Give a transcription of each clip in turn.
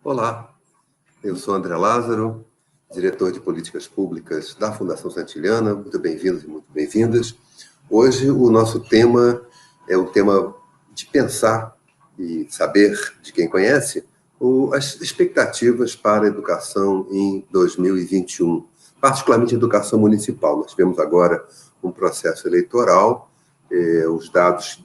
Olá, eu sou André Lázaro, diretor de Políticas Públicas da Fundação Santiliana. Muito bem-vindos e muito bem-vindas. Hoje o nosso tema é um tema de pensar e saber de quem conhece as expectativas para a educação em 2021, particularmente a educação municipal. Nós tivemos agora um processo eleitoral, os dados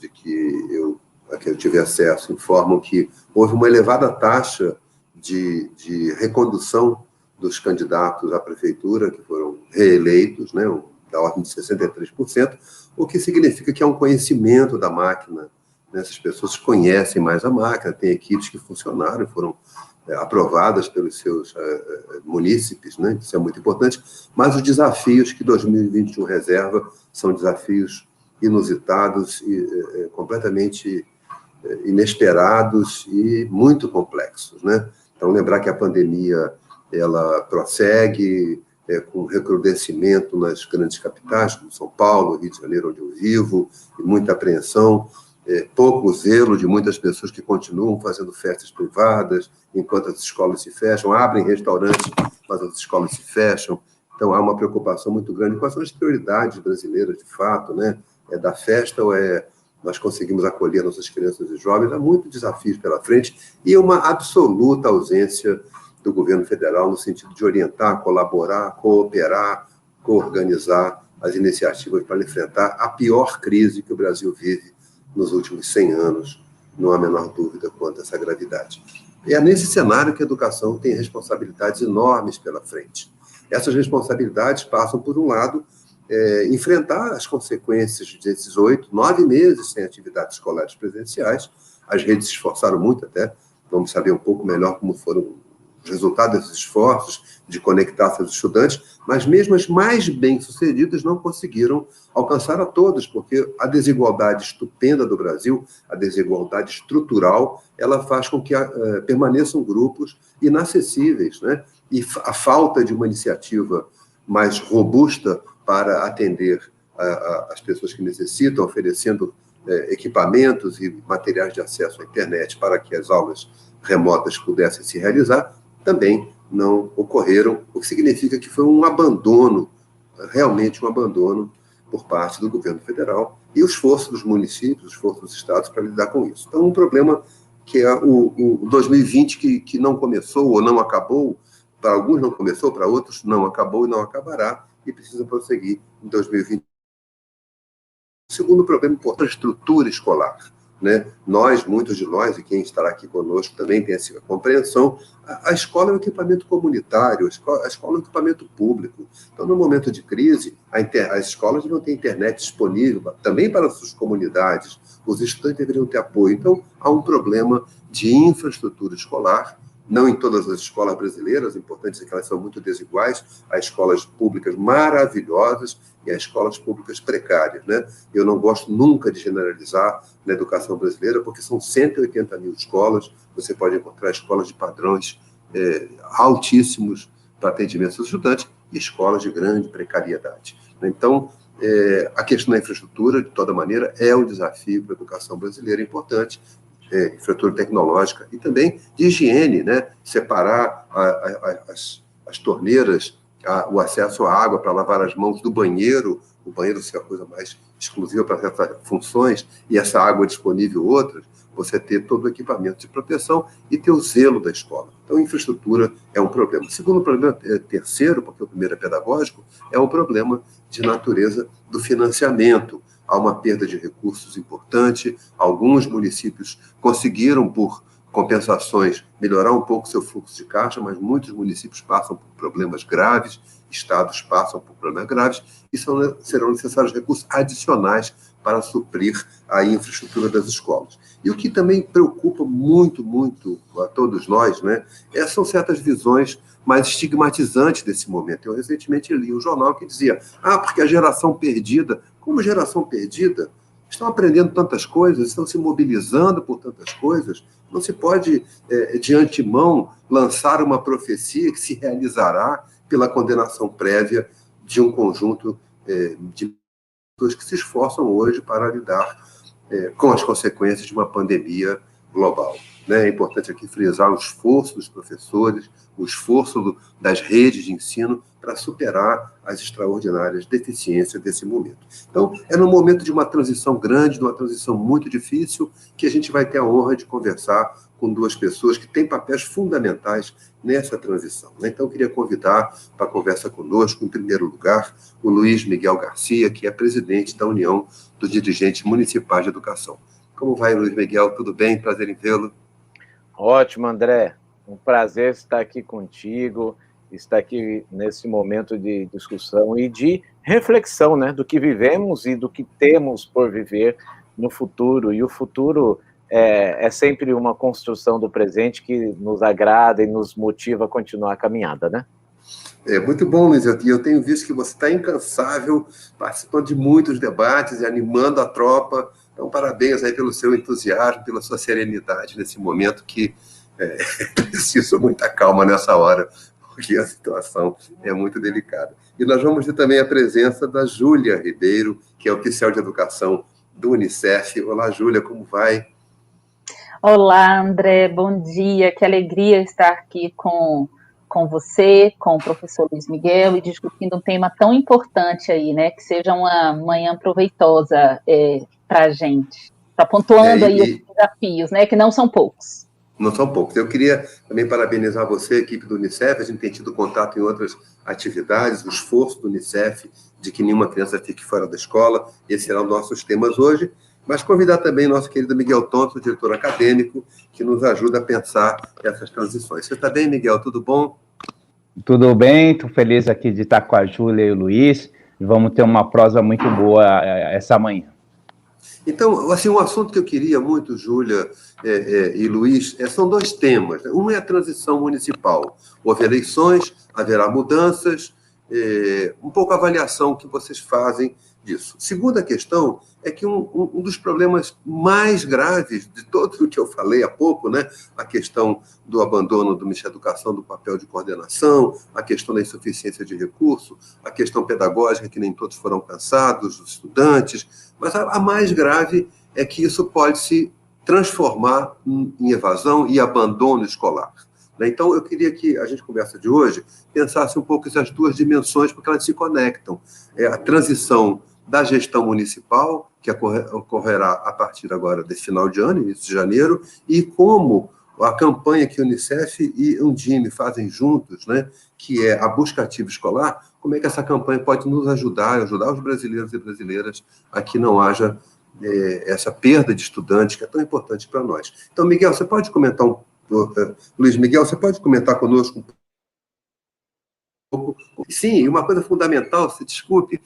a que eu tive acesso informam que houve uma elevada taxa de recondução dos candidatos à prefeitura, que foram reeleitos, né, da ordem de 63%, o que significa que há um conhecimento da máquina, né? Essas pessoas conhecem mais a máquina, tem equipes que funcionaram e foram aprovadas pelos seus munícipes, né? Isso é muito importante, mas os desafios que 2021 reserva são desafios inusitados e completamente inesperados e muito complexos, né? Então, lembrar que a pandemia ela prossegue com recrudescimento nas grandes capitais, como São Paulo, Rio de Janeiro, onde eu vivo, e muita apreensão, pouco zelo de muitas pessoas que continuam fazendo festas privadas, enquanto as escolas se fecham, abrem restaurantes, mas as escolas se fecham. Então, há uma preocupação muito grande. Quais são as prioridades brasileiras, de fato, né? É da festa ou nós conseguimos acolher nossas crianças e jovens? Há muitos desafios pela frente e uma absoluta ausência do governo federal no sentido de orientar, colaborar, cooperar, coorganizar as iniciativas para enfrentar a pior crise que o Brasil vive nos últimos 100 anos, não há a menor dúvida quanto a essa gravidade. E é nesse cenário que a educação tem responsabilidades enormes pela frente. Essas responsabilidades passam, por um lado, enfrentar as consequências desses 8, 9 meses sem atividades escolares presenciais. As redes se esforçaram muito até, vamos saber um pouco melhor como foram os resultados desses esforços de conectar seus estudantes, mas mesmo as mais bem-sucedidas não conseguiram alcançar a todos, porque a desigualdade estupenda do Brasil, a desigualdade estrutural, ela faz com que permaneçam grupos inacessíveis, né? E a falta de uma iniciativa mais robusta para atender as pessoas que necessitam, oferecendo equipamentos e materiais de acesso à internet para que as aulas remotas pudessem se realizar, também não ocorreram, o que significa que foi um abandono, realmente um abandono por parte do governo federal e o esforço dos municípios, o esforço dos estados para lidar com isso. Então, um problema que é o 2020 que não começou ou não acabou, para alguns não começou, para outros não acabou e não acabará, e precisa prosseguir em 2020. O segundo problema importante é a estrutura escolar, né? Muitos de nós, e quem estará aqui conosco também tem essa compreensão, a escola é um equipamento comunitário, a escola é um equipamento público. Então, no momento de crise, as escolas não têm internet disponível, também para as suas comunidades, os estudantes deveriam ter apoio. Então, há um problema de infraestrutura escolar, não em todas as escolas brasileiras, é importante dizer que elas são muito desiguais, há escolas públicas maravilhosas e há escolas públicas precárias, né? Eu não gosto nunca de generalizar na educação brasileira, porque são 180 mil escolas, você pode encontrar escolas de padrões altíssimos para atendimento aos estudantes e escolas de grande precariedade. Então, a questão da infraestrutura, de toda maneira, é um desafio para a educação brasileira importante, infraestrutura tecnológica e também de higiene, né? Separar as torneiras, o acesso à água para lavar as mãos do banheiro, o banheiro ser a coisa mais exclusiva para certas funções, e essa água disponível outras, você ter todo o equipamento de proteção e ter o zelo da escola. Então, infraestrutura é um problema. O segundo problema, terceiro, porque o primeiro é pedagógico, é um problema de natureza do financiamento. Há uma perda de recursos importante, alguns municípios conseguiram, por compensações, melhorar um pouco seu fluxo de caixa, mas muitos municípios passam por problemas graves, estados passam por problemas graves, e serão necessários recursos adicionais para suprir a infraestrutura das escolas. E o que também preocupa muito, muito a todos nós, né, são certas visões mais estigmatizantes desse momento. Eu recentemente li um jornal que dizia, porque a geração perdida, como geração perdida? Estão aprendendo tantas coisas, estão se mobilizando por tantas coisas, não se pode, de antemão, lançar uma profecia que se realizará pela condenação prévia de um conjunto de pessoas que se esforçam hoje para lidar com as consequências de uma pandemia global. né? É importante aqui frisar o esforço dos professores, o esforço das redes de ensino para superar as extraordinárias deficiências desse momento. Então, é num momento de uma transição grande, de uma transição muito difícil, que a gente vai ter a honra de conversar com duas pessoas que têm papéis fundamentais nessa transição, né? Então, eu queria convidar para a conversa conosco, em primeiro lugar, o Luiz Miguel Garcia, que é presidente da União dos Dirigentes Municipais de Educação. Como vai, Luiz Miguel? Tudo bem? Prazer em vê-lo. Ótimo, André. Um prazer estar aqui contigo, estar aqui nesse momento de discussão e de reflexão, né, do que vivemos e do que temos por viver no futuro. E o futuro é sempre uma construção do presente que nos agrada e nos motiva a continuar a caminhada, né? É muito bom, Luiz. Eu tenho visto que você está incansável, participando de muitos debates e animando a tropa. Então, parabéns aí pelo seu entusiasmo, pela sua serenidade nesse momento que é preciso muita calma nessa hora, porque a situação é muito delicada. E nós vamos ter também a presença da Júlia Ribeiro, que é oficial de educação do Unicef. Olá, Júlia, como vai? Olá, André, bom dia. Que alegria estar aqui com você, com o professor Luiz Miguel e discutindo um tema tão importante aí, né? Que seja uma manhã proveitosa para a gente. Está pontuando aí os desafios, né? Que não são poucos. Não são poucos. Eu queria também parabenizar você, a equipe do Unicef. A gente tem tido contato em outras atividades, o esforço do Unicef de que nenhuma criança fique fora da escola. Esse será um dos nossos temas hoje. Mas convidar também nosso querido Miguel Thompson, diretor acadêmico, que nos ajuda a pensar essas transições. Você está bem, Miguel? Tudo bom? Tudo bem, estou feliz aqui de estar com a Júlia e o Luiz. E vamos ter uma prosa muito boa essa manhã. Então, assim, um assunto que eu queria muito, Júlia e Luiz, são dois temas, né? Um é a transição municipal. Houve eleições, haverá mudanças, um pouco a avaliação que vocês fazem disso. Segunda questão é que um dos problemas mais graves de todo o que eu falei há pouco, né, a questão do abandono do Ministério da Educação do papel de coordenação, a questão da insuficiência de recurso, a questão pedagógica, que nem todos foram alcançados, os estudantes, mas a mais grave é que isso pode se transformar em evasão e abandono escolar. Então, eu queria que a gente, conversa de hoje, pensasse um pouco essas duas dimensões, porque elas se conectam. A transição da gestão municipal, que ocorrerá a partir agora desse final de ano, início de janeiro, e como a campanha que o Unicef e o Undime fazem juntos, né, que é a busca ativa escolar, como é que essa campanha pode nos ajudar os brasileiros e brasileiras a que não haja essa perda de estudantes, que é tão importante para nós. Então, Miguel, você pode comentar Luiz Miguel, você pode comentar conosco um pouco? Sim, uma coisa fundamental, se desculpe,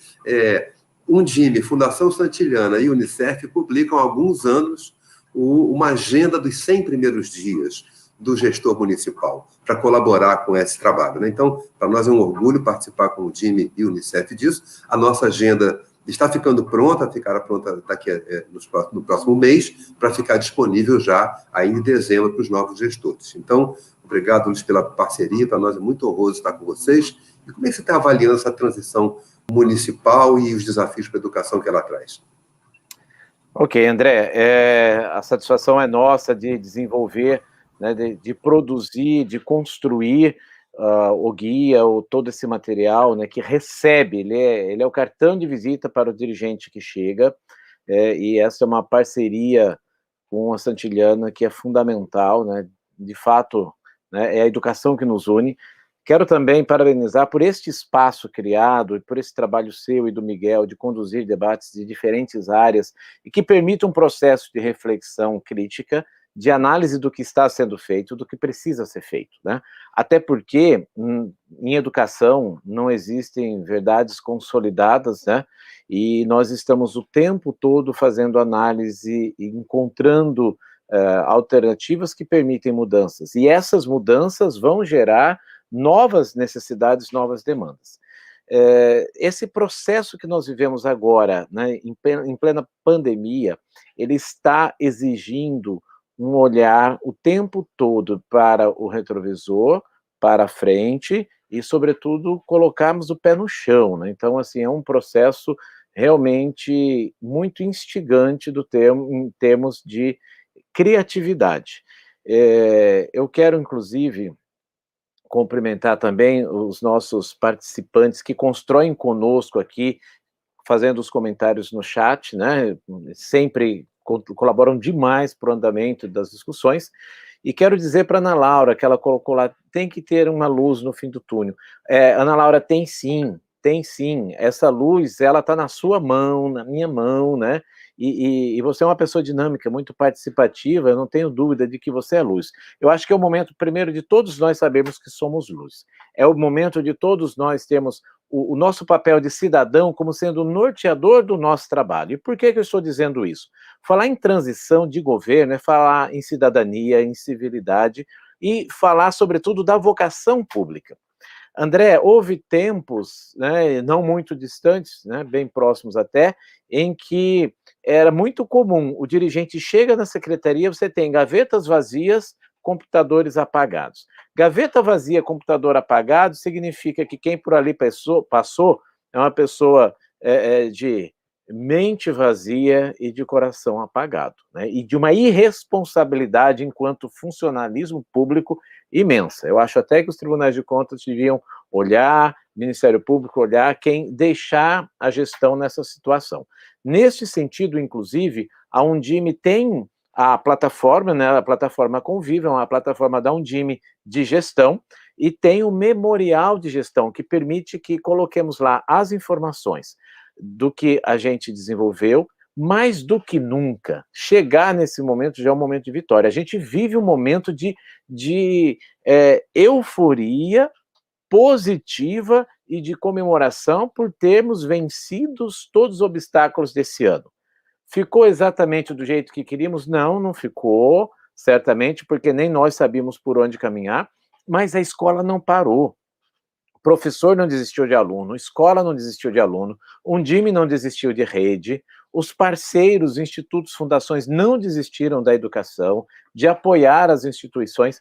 Undime, Fundação Santiliana e Unicef publicam há alguns anos uma agenda dos 100 primeiros dias do gestor municipal, para colaborar com esse trabalho, né? Então, para nós é um orgulho participar com o Undime e o Unicef disso. A nossa agenda está ficando pronta, ficará pronta daqui no próximo mês, para ficar disponível já aí em dezembro para os novos gestores. Então, obrigado, Luiz, pela parceria, para nós é muito honroso estar com vocês. E como é que você está avaliando essa transição municipal e os desafios para a educação que ela traz? Ok, André, a satisfação é nossa de desenvolver, né, de produzir, de construir o guia, todo esse material, né, que recebe, ele é o cartão de visita para o dirigente que chega, e essa é uma parceria com a Santiliana que é fundamental, né, de fato, né, é a educação que nos une. Quero também parabenizar por este espaço criado e por esse trabalho seu e do Miguel de conduzir debates de diferentes áreas e que permita um processo de reflexão crítica, de análise do que está sendo feito, do que precisa ser feito, né? Até porque, em educação, não existem verdades consolidadas, né? E nós estamos o tempo todo fazendo análise e encontrando alternativas que permitem mudanças. E essas mudanças vão gerar novas necessidades, novas demandas. Esse processo que nós vivemos agora, né, em plena pandemia, ele está exigindo um olhar o tempo todo para o retrovisor, para a frente e, sobretudo, colocarmos o pé no chão, né? Então, assim, é um processo realmente muito instigante em termos de criatividade. Eu quero, inclusive, cumprimentar também os nossos participantes que constroem conosco aqui, fazendo os comentários no chat, né? Sempre colaboram demais para o andamento das discussões. E quero dizer para a Ana Laura, que ela colocou lá, tem que ter uma luz no fim do túnel. Ana Laura, tem sim. Essa luz, ela está na sua mão, na minha mão, né? E você é uma pessoa dinâmica, muito participativa, eu não tenho dúvida de que você é luz. Eu acho que é o momento, primeiro, de todos nós sabermos que somos luz. É o momento de todos nós termos o nosso papel de cidadão como sendo o norteador do nosso trabalho. E por que eu estou dizendo isso? Falar em transição de governo é falar em cidadania, em civilidade e falar, sobretudo, da vocação pública. André, houve tempos, né, não muito distantes, né, bem próximos até, em que era muito comum, o dirigente chega na secretaria, você tem gavetas vazias, computadores apagados. Gaveta vazia, computador apagado, significa que quem por ali passou é uma pessoa de mente vazia e de coração apagado, né, e de uma irresponsabilidade enquanto funcionalismo público imensa. Eu acho até que os tribunais de contas deviam olhar, Ministério Público olhar, quem deixar a gestão nessa situação. Neste sentido, inclusive, a Undime tem a plataforma, né, a plataforma Convívio, uma plataforma da Undime de gestão, e tem o memorial de gestão, que permite que coloquemos lá as informações do que a gente desenvolveu, mais do que nunca, chegar nesse momento já é um momento de vitória. A gente vive um momento de euforia positiva e de comemoração por termos vencido todos os obstáculos desse ano. Ficou exatamente do jeito que queríamos? Não ficou, certamente, porque nem nós sabíamos por onde caminhar, mas a escola não parou. O professor não desistiu de aluno, a escola não desistiu de aluno, o Undime não desistiu de rede, os parceiros, institutos, fundações não desistiram da educação, de apoiar as instituições,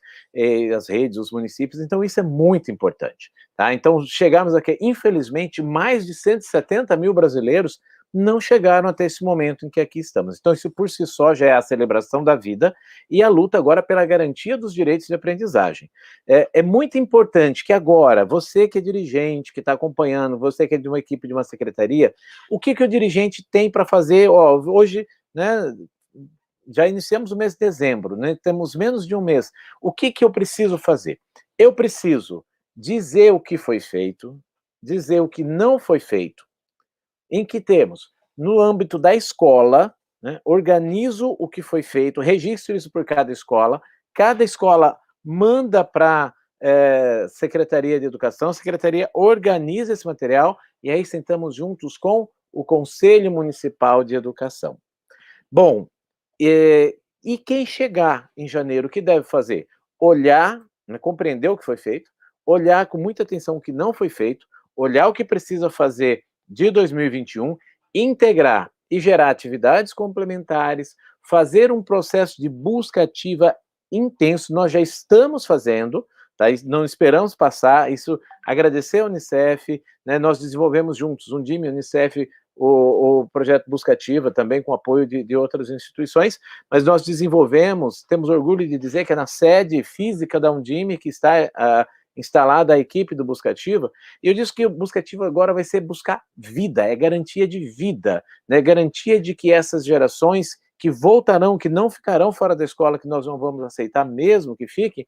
as redes, os municípios, então isso é muito importante. Tá? Então chegamos aqui, infelizmente, mais de 170 mil brasileiros não chegaram até esse momento em que aqui estamos. Então isso por si só já é a celebração da vida e a luta agora pela garantia dos direitos de aprendizagem. É muito importante que agora, você que é dirigente, que está acompanhando, você que é de uma equipe, de uma secretaria, o que o dirigente tem para fazer? Hoje, né, já iniciamos o mês de dezembro, né, temos menos de um mês. O que eu preciso fazer? Eu preciso dizer o que foi feito, dizer o que não foi feito. Em que temos? No âmbito da escola, né, organizo o que foi feito, registro isso por cada escola manda para Secretaria de Educação, a Secretaria organiza esse material e aí sentamos juntos com o Conselho Municipal de Educação. Bom, e quem chegar em janeiro, o que deve fazer? Olhar, né, compreender o que foi feito, olhar com muita atenção o que não foi feito, olhar o que precisa fazer de 2021, integrar e gerar atividades complementares, fazer um processo de busca ativa intenso, nós já estamos fazendo, tá? Não esperamos passar, isso, agradecer a Unicef, né, nós desenvolvemos juntos, Undime, Unicef, o projeto Busca Ativa, também com apoio de outras instituições, mas nós desenvolvemos, temos orgulho de dizer que é na sede física da Undime que está instalada a equipe do Busca Ativa, e eu disse que o Busca Ativa agora vai ser buscar vida, é garantia de vida, né, garantia de que essas gerações que voltarão, que não ficarão fora da escola, que nós não vamos aceitar mesmo que fiquem,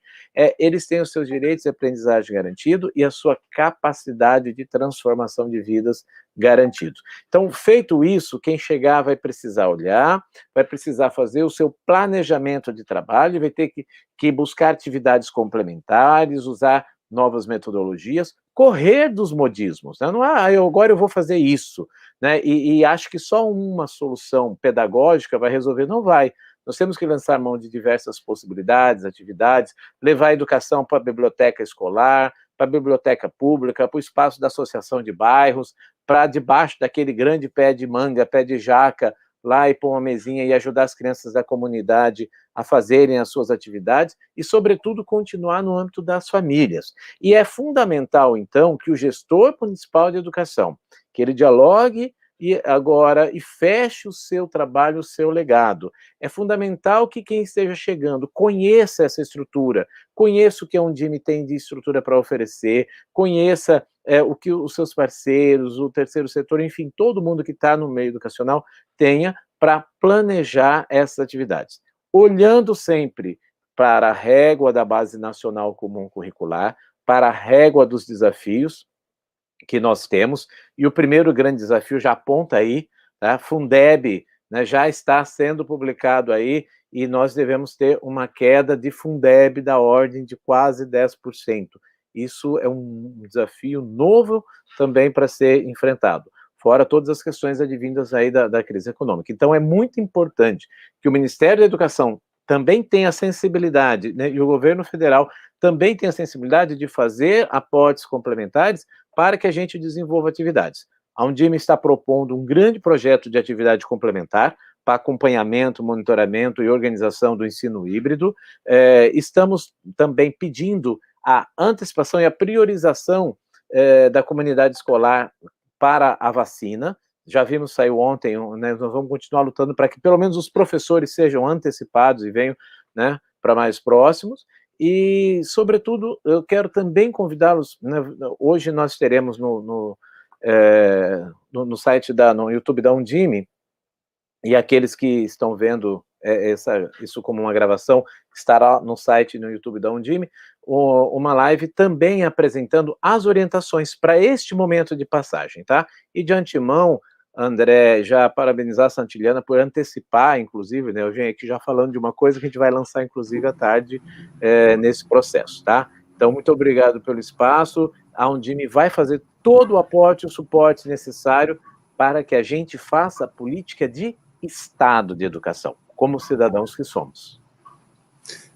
eles têm os seus direitos de aprendizagem garantido e a sua capacidade de transformação de vidas garantidos. Então, feito isso, quem chegar vai precisar olhar, vai precisar fazer o seu planejamento de trabalho, vai ter que buscar atividades complementares, usar novas metodologias, correr dos modismos, né? Não agora eu vou fazer isso, né? E acho que só uma solução pedagógica vai resolver, não vai. Nós temos que lançar mão de diversas possibilidades, atividades, levar a educação para a biblioteca escolar, para a biblioteca pública, para o espaço da associação de bairros, para debaixo daquele grande pé de manga, pé de jaca, lá e pôr uma mesinha e ajudar as crianças da comunidade a fazerem as suas atividades e, sobretudo, continuar no âmbito das famílias. E é fundamental, então, que o gestor municipal de educação, que ele dialogue, e feche o seu trabalho, o seu legado. É fundamental que quem esteja chegando conheça essa estrutura, conheça o que a Undime tem de estrutura para oferecer, conheça o que os seus parceiros, o terceiro setor, enfim, todo mundo que está no meio educacional tenha para planejar essas atividades. Olhando sempre para a régua da Base Nacional Comum Curricular, para a régua dos desafios que nós temos, e o primeiro grande desafio já aponta aí, tá? Fundeb, né, já está sendo publicado aí, e nós devemos ter uma queda de Fundeb da ordem de quase 10%. Isso é um desafio novo também para ser enfrentado, fora todas as questões advindas aí da crise econômica. Então, é muito importante que o Ministério da Educação também tenha a sensibilidade, né, e o governo federal também tenha a sensibilidade de fazer aportes complementares para que a gente desenvolva atividades. A Undime está propondo um grande projeto de atividade complementar para acompanhamento, monitoramento e organização do ensino híbrido. Estamos também pedindo a antecipação e a priorização da comunidade escolar para a vacina. Já vimos, saiu ontem, né, nós vamos continuar lutando para que pelo menos os professores sejam antecipados e venham, né, para mais próximos. E, sobretudo, eu quero também convidá-los, né, hoje nós teremos no site, no YouTube da Undime, e aqueles que estão vendo isso como uma gravação, estará no site e no YouTube da Undime, uma live também apresentando as orientações para este momento de passagem, tá? E de antemão, André, já parabenizar a Santiliana por antecipar, inclusive, né, eu venho aqui já falando de uma coisa que a gente vai lançar, inclusive, à tarde, nesse processo, tá? Então, muito obrigado pelo espaço, a Undime vai fazer todo o aporte, o suporte necessário para que a gente faça a política de Estado de educação, como cidadãos que somos.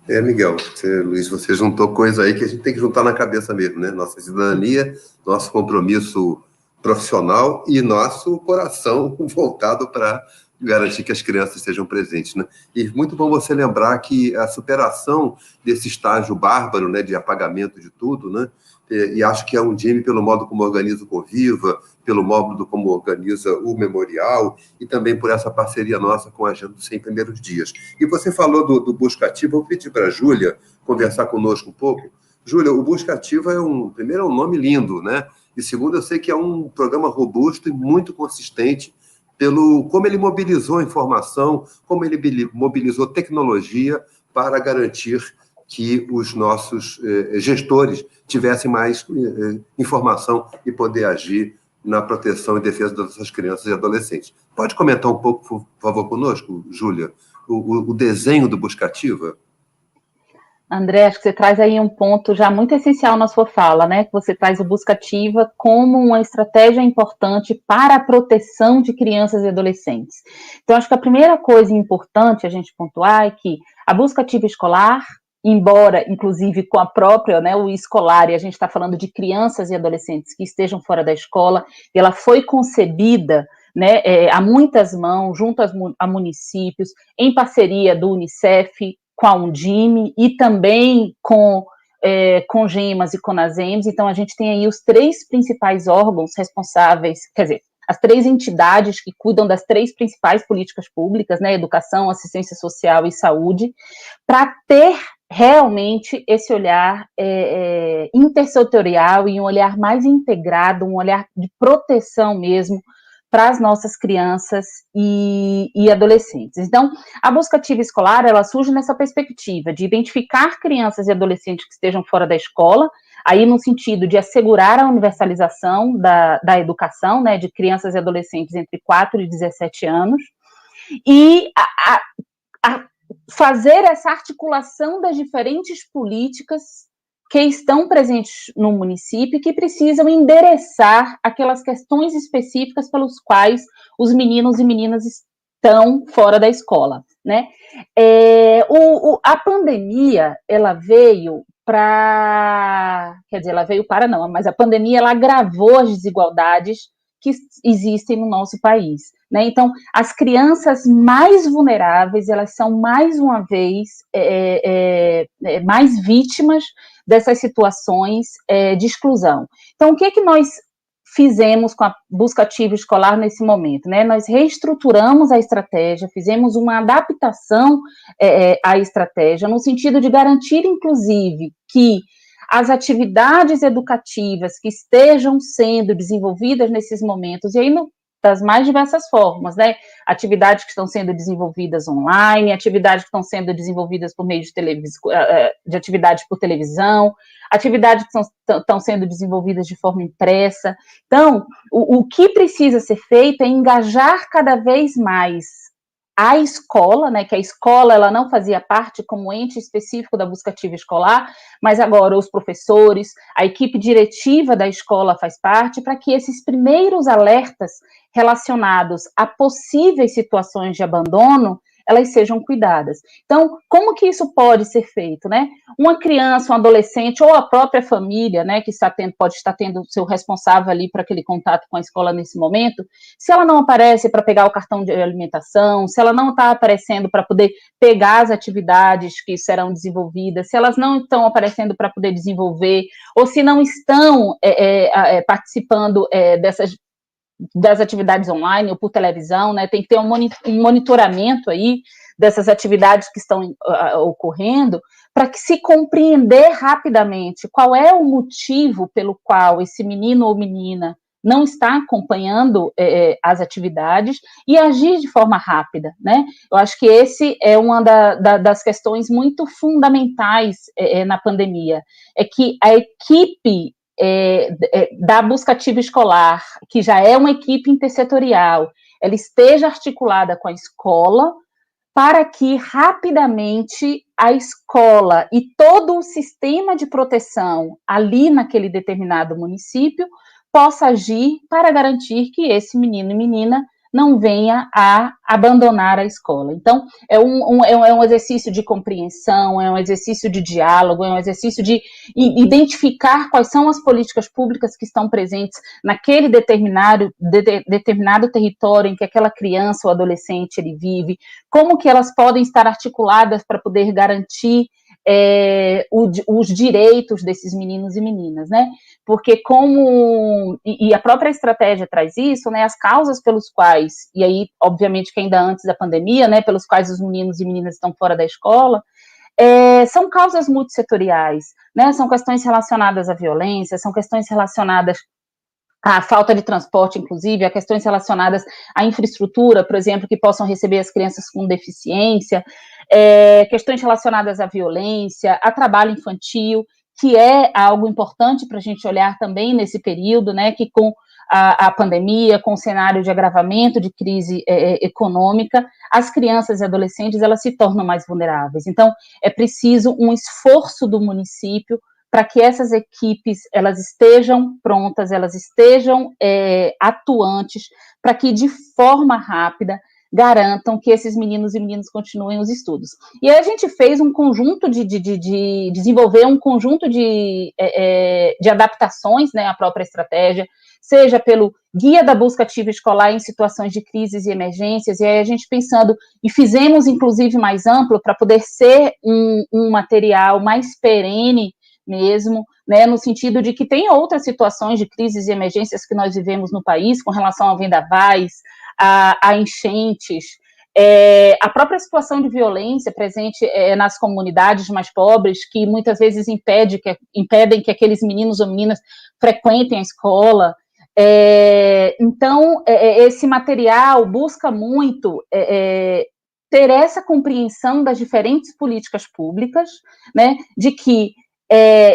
Miguel, Luiz, você juntou coisa aí que a gente tem que juntar na cabeça mesmo, né? Nossa cidadania, nosso compromisso profissional e nosso coração voltado para garantir que as crianças estejam presentes, né? E muito bom você lembrar que a superação desse estágio bárbaro, né, de apagamento de tudo, né? E acho que a Undime, pelo modo como organiza o Conviva, pelo modo como organiza o Memorial, e também por essa parceria nossa com a Agenda dos 100 Primeiros Dias. E você falou do Busca Ativa, eu vou pedir para a Júlia conversar conosco um pouco. Júlia, o Busca Ativa primeiro, é um nome lindo, né? E segundo, eu sei que é um programa robusto e muito consistente pelo como ele mobilizou informação, como ele mobilizou tecnologia para garantir que os nossos gestores tivessem mais informação e poder agir na proteção e defesa das nossas crianças e adolescentes. Pode comentar um pouco, por favor, conosco, Júlia, o desenho do Busca Ativa? André, acho que você traz aí um ponto já muito essencial na sua fala, né? Que você traz o Busca Ativa como uma estratégia importante para a proteção de crianças e adolescentes. Então, acho que a primeira coisa importante a gente pontuar é que a Busca Ativa escolar, embora, inclusive, com a própria, né, o escolar, e a gente está falando de crianças e adolescentes que estejam fora da escola, ela foi concebida, né, a muitas mãos, junto a municípios, em parceria do Unicef, com a Undime e também com GEMAS e CONASEMS. Então, a gente tem aí os 3 principais órgãos responsáveis, quer dizer, as 3 entidades que cuidam das 3 principais políticas públicas, né, educação, assistência social e saúde, para ter realmente esse olhar intersetorial e um olhar mais integrado, um olhar de proteção mesmo para as nossas crianças e adolescentes. Então, a Busca Ativa escolar, ela surge nessa perspectiva de identificar crianças e adolescentes que estejam fora da escola, aí no sentido de assegurar a universalização da educação, né, de crianças e adolescentes entre 4 e 17 anos, e fazer essa articulação das diferentes políticas que estão presentes no município e que precisam endereçar aquelas questões específicas pelos quais os meninos e meninas estão fora da escola, né? A pandemia, ela veio para... Quer dizer, ela veio para não, mas a pandemia, ela agravou as desigualdades que existem no nosso país, né? Então, as crianças mais vulneráveis, elas são, mais uma vez, mais vítimas dessas situações de exclusão. Então, o que nós fizemos com a busca ativa escolar nesse momento, né? Nós reestruturamos a estratégia, fizemos uma adaptação à estratégia, no sentido de garantir, inclusive, que as atividades educativas que estejam sendo desenvolvidas nesses momentos, e aí das mais diversas formas, né? Atividades que estão sendo desenvolvidas online, atividades que estão sendo desenvolvidas por meio de atividades por televisão, atividades que estão sendo desenvolvidas de forma impressa. Então, o que precisa ser feito é engajar cada vez mais a escola, né, que a escola ela não fazia parte como ente específico da busca ativa escolar, mas agora os professores, a equipe diretiva da escola faz parte, para que esses primeiros alertas relacionados a possíveis situações de abandono, elas sejam cuidadas. Então, como que isso pode ser feito, né? Uma criança, um adolescente, ou a própria família, né, que pode estar tendo o seu responsável ali para aquele contato com a escola nesse momento, se ela não aparece para pegar o cartão de alimentação, se ela não está aparecendo para poder pegar as atividades que serão desenvolvidas, se elas não estão aparecendo para poder desenvolver, ou se não estão participando das atividades online ou por televisão, né, tem que ter um monitoramento aí dessas atividades que estão ocorrendo, para que se compreender rapidamente qual é o motivo pelo qual esse menino ou menina não está acompanhando as atividades e agir de forma rápida, né? Eu acho que esse é uma das questões muito fundamentais na pandemia, é que a equipe da busca ativa escolar, que já é uma equipe intersetorial, ela esteja articulada com a escola, para que rapidamente a escola e todo o sistema de proteção ali naquele determinado município possa agir para garantir que esse menino e menina não venha a abandonar a escola. Então, é um exercício de compreensão, é um exercício de diálogo, é um exercício de identificar quais são as políticas públicas que estão presentes naquele determinado território em que aquela criança ou adolescente ele vive, como que elas podem estar articuladas para poder garantir os direitos desses meninos e meninas, né? Porque e a própria estratégia traz isso, né? As causas pelos quais, e aí, obviamente, que ainda antes da pandemia, né? Pelos quais os meninos e meninas estão fora da escola, são causas multissetoriais, né? São questões relacionadas à violência, são questões relacionadas à falta de transporte, inclusive, a questões relacionadas à infraestrutura, por exemplo, que possam receber as crianças com deficiência, questões relacionadas à violência, a trabalho infantil, que é algo importante para a gente olhar também nesse período, né, que com a pandemia, com o cenário de agravamento de crise econômica, as crianças e adolescentes, elas se tornam mais vulneráveis. Então, é preciso um esforço do município para que essas equipes, elas estejam prontas, elas estejam atuantes, para que, de forma rápida, garantam que esses meninos e meninas continuem os estudos. E aí a gente fez um conjunto desenvolver um conjunto de adaptações, né, à própria estratégia, seja pelo guia da busca ativa escolar em situações de crises e emergências, e aí a gente pensando, e fizemos inclusive mais amplo, para poder ser um material mais perene mesmo, né, no sentido de que tem outras situações de crises e emergências que nós vivemos no país, com relação a vendavais, a enchentes, a própria situação de violência presente nas comunidades mais pobres, que muitas vezes impedem que aqueles meninos ou meninas frequentem a escola. Então, esse material busca muito ter essa compreensão das diferentes políticas públicas, né, de que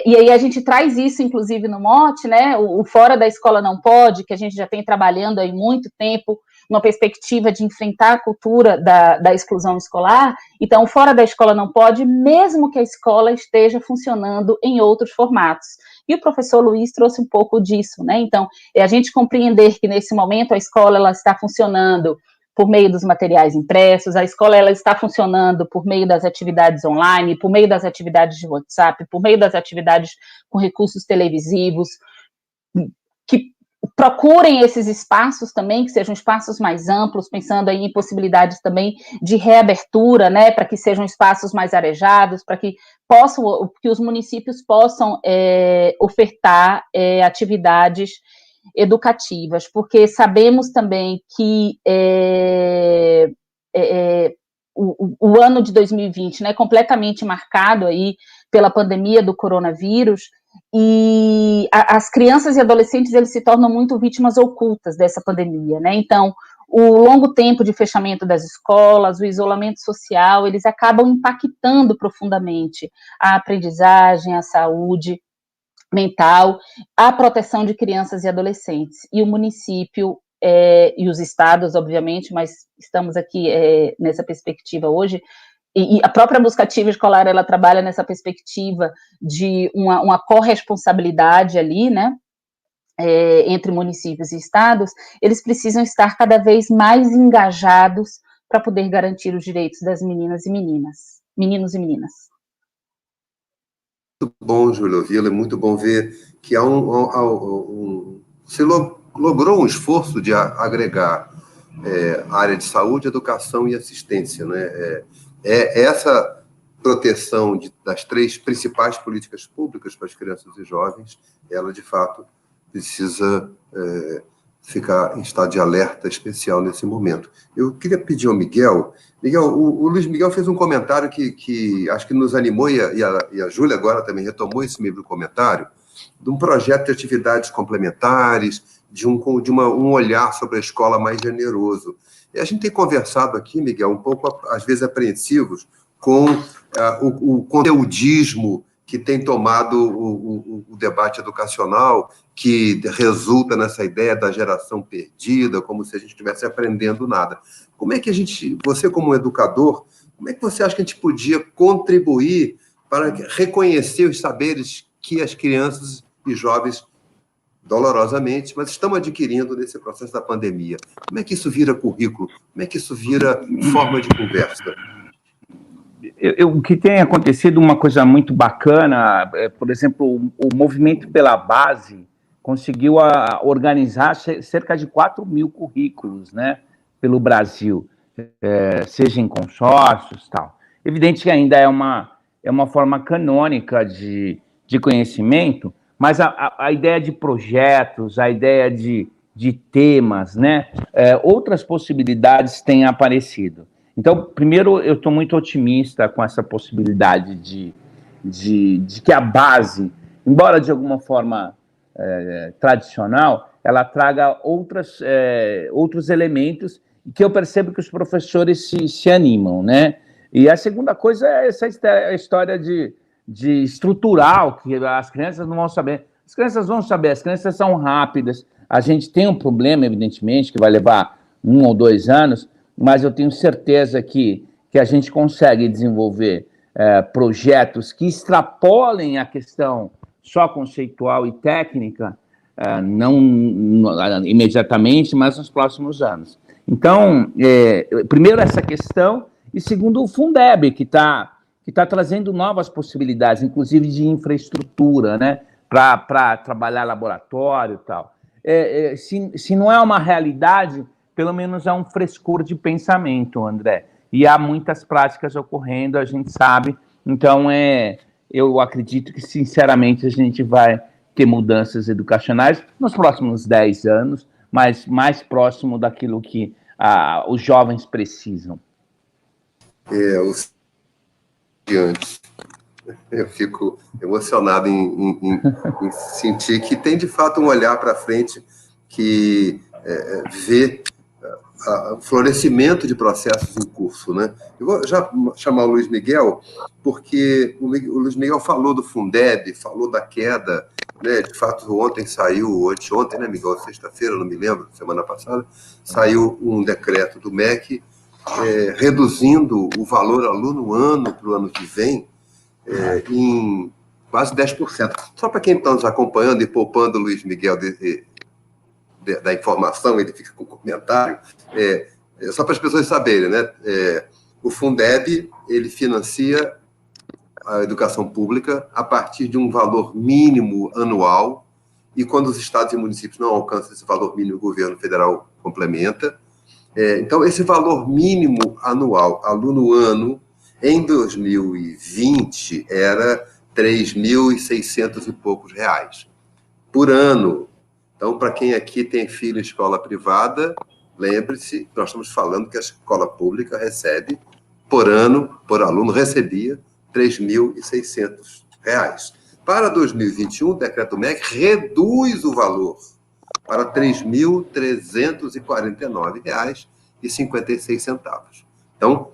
e aí a gente traz isso, inclusive, no mote, né, o Fora da Escola Não Pode, que a gente já tem trabalhando há muito tempo, uma perspectiva de enfrentar a cultura da exclusão escolar. Então, Fora da Escola Não Pode, mesmo que a escola esteja funcionando em outros formatos. E o professor Luiz trouxe um pouco disso, né, então, a gente compreender que, nesse momento, a escola ela está funcionando por meio dos materiais impressos, a escola ela está funcionando por meio das atividades online, por meio das atividades de WhatsApp, por meio das atividades com recursos televisivos, que procurem esses espaços também, que sejam espaços mais amplos, pensando aí em possibilidades também de reabertura, né, para que sejam espaços mais arejados, para que os municípios possam ofertar atividades educativas, porque sabemos também que o ano de 2020, né, completamente marcado aí pela pandemia do coronavírus, e as crianças e adolescentes, eles se tornam muito vítimas ocultas dessa pandemia, né? Então, o longo tempo de fechamento das escolas, o isolamento social, eles acabam impactando profundamente a aprendizagem, a saúde mental, a proteção de crianças e adolescentes. E o município e os estados, obviamente, mas estamos aqui nessa perspectiva hoje, e a própria busca ativa escolar, ela trabalha nessa perspectiva de uma corresponsabilidade ali, né, entre municípios e estados. Eles precisam estar cada vez mais engajados para poder garantir os direitos das meninos e meninas. Muito bom, Júlia Vila, é muito bom ver que há você logrou um esforço de agregar a área de saúde, educação e assistência, né? Essa proteção das 3 principais políticas públicas para as crianças e jovens, ela, de fato, precisa ficar em estado de alerta especial nesse momento. Eu queria pedir ao Miguel... Miguel, o Luiz Miguel fez um comentário que acho que nos animou, e a Júlia agora também retomou esse mesmo comentário, de um projeto de atividades complementares, de um olhar sobre a escola mais generoso. E a gente tem conversado aqui, Miguel, um pouco, às vezes, apreensivos com o conteudismo que tem tomado o debate educacional, que resulta nessa ideia da geração perdida, como se a gente estivesse aprendendo nada. Como é que você como educador, como é que você acha que a gente podia contribuir para reconhecer os saberes que as crianças e jovens, dolorosamente, mas estão adquirindo nesse processo da pandemia? Como é que isso vira currículo? Como é que isso vira forma de conversa? O que tem acontecido, uma coisa muito bacana, por exemplo, o Movimento pela Base conseguiu organizar cerca de 4.000 currículos, né, pelo Brasil, seja em consórcios e tal. Evidente que ainda é uma forma canônica de conhecimento, mas a ideia de projetos, a ideia de temas, né, outras possibilidades têm aparecido. Então, primeiro, eu estou muito otimista com essa possibilidade de que a base, embora de alguma forma tradicional, ela traga outros elementos que eu percebo que os professores se animam, né? E a segunda coisa é essa história de estrutural, que as crianças não vão saber. As crianças vão saber, as crianças são rápidas. A gente tem um problema, evidentemente, que vai levar 1 ou 2 anos, mas eu tenho certeza que a gente consegue desenvolver projetos que extrapolem a questão só conceitual e técnica, não imediatamente, mas nos próximos anos. Então, primeiro essa questão, e segundo o Fundeb, que está trazendo novas possibilidades, inclusive de infraestrutura, né, para trabalhar laboratório e tal. Se não é uma realidade, pelo menos é um frescor de pensamento, André. E há muitas práticas ocorrendo, a gente sabe. Então, eu acredito que, sinceramente, a gente vai ter mudanças educacionais nos próximos 10 anos, mas mais próximo daquilo que os jovens precisam. Eu fico emocionado em sentir que tem, de fato, um olhar para frente que vê o florescimento de processos em curso, né? Eu vou já chamar o Luiz Miguel, porque o Luiz Miguel falou do Fundeb, falou da queda, né? De fato, ontem saiu, anteontem, né, Miguel? Sexta-feira, não me lembro, semana passada, saiu um decreto do MEC reduzindo o valor aluno-ano para o ano que vem em quase 10%. Só para quem está nos acompanhando e poupando o Luiz Miguel da informação, ele fica com comentário, só para as pessoas saberem, né? O Fundeb, ele financia a educação pública a partir de um valor mínimo anual, e quando os estados e municípios não alcançam esse valor mínimo, o governo federal complementa. Então, esse valor mínimo anual, aluno-ano, em 2020, era R$ 3.600 e poucos reais por ano. Então, para quem aqui tem filho em escola privada, lembre-se que nós estamos falando que a escola pública recebe, por ano, por aluno, recebia R$ 3.600. Para 2021, o decreto MEC reduz o valor para R$ 3.349,56. Então,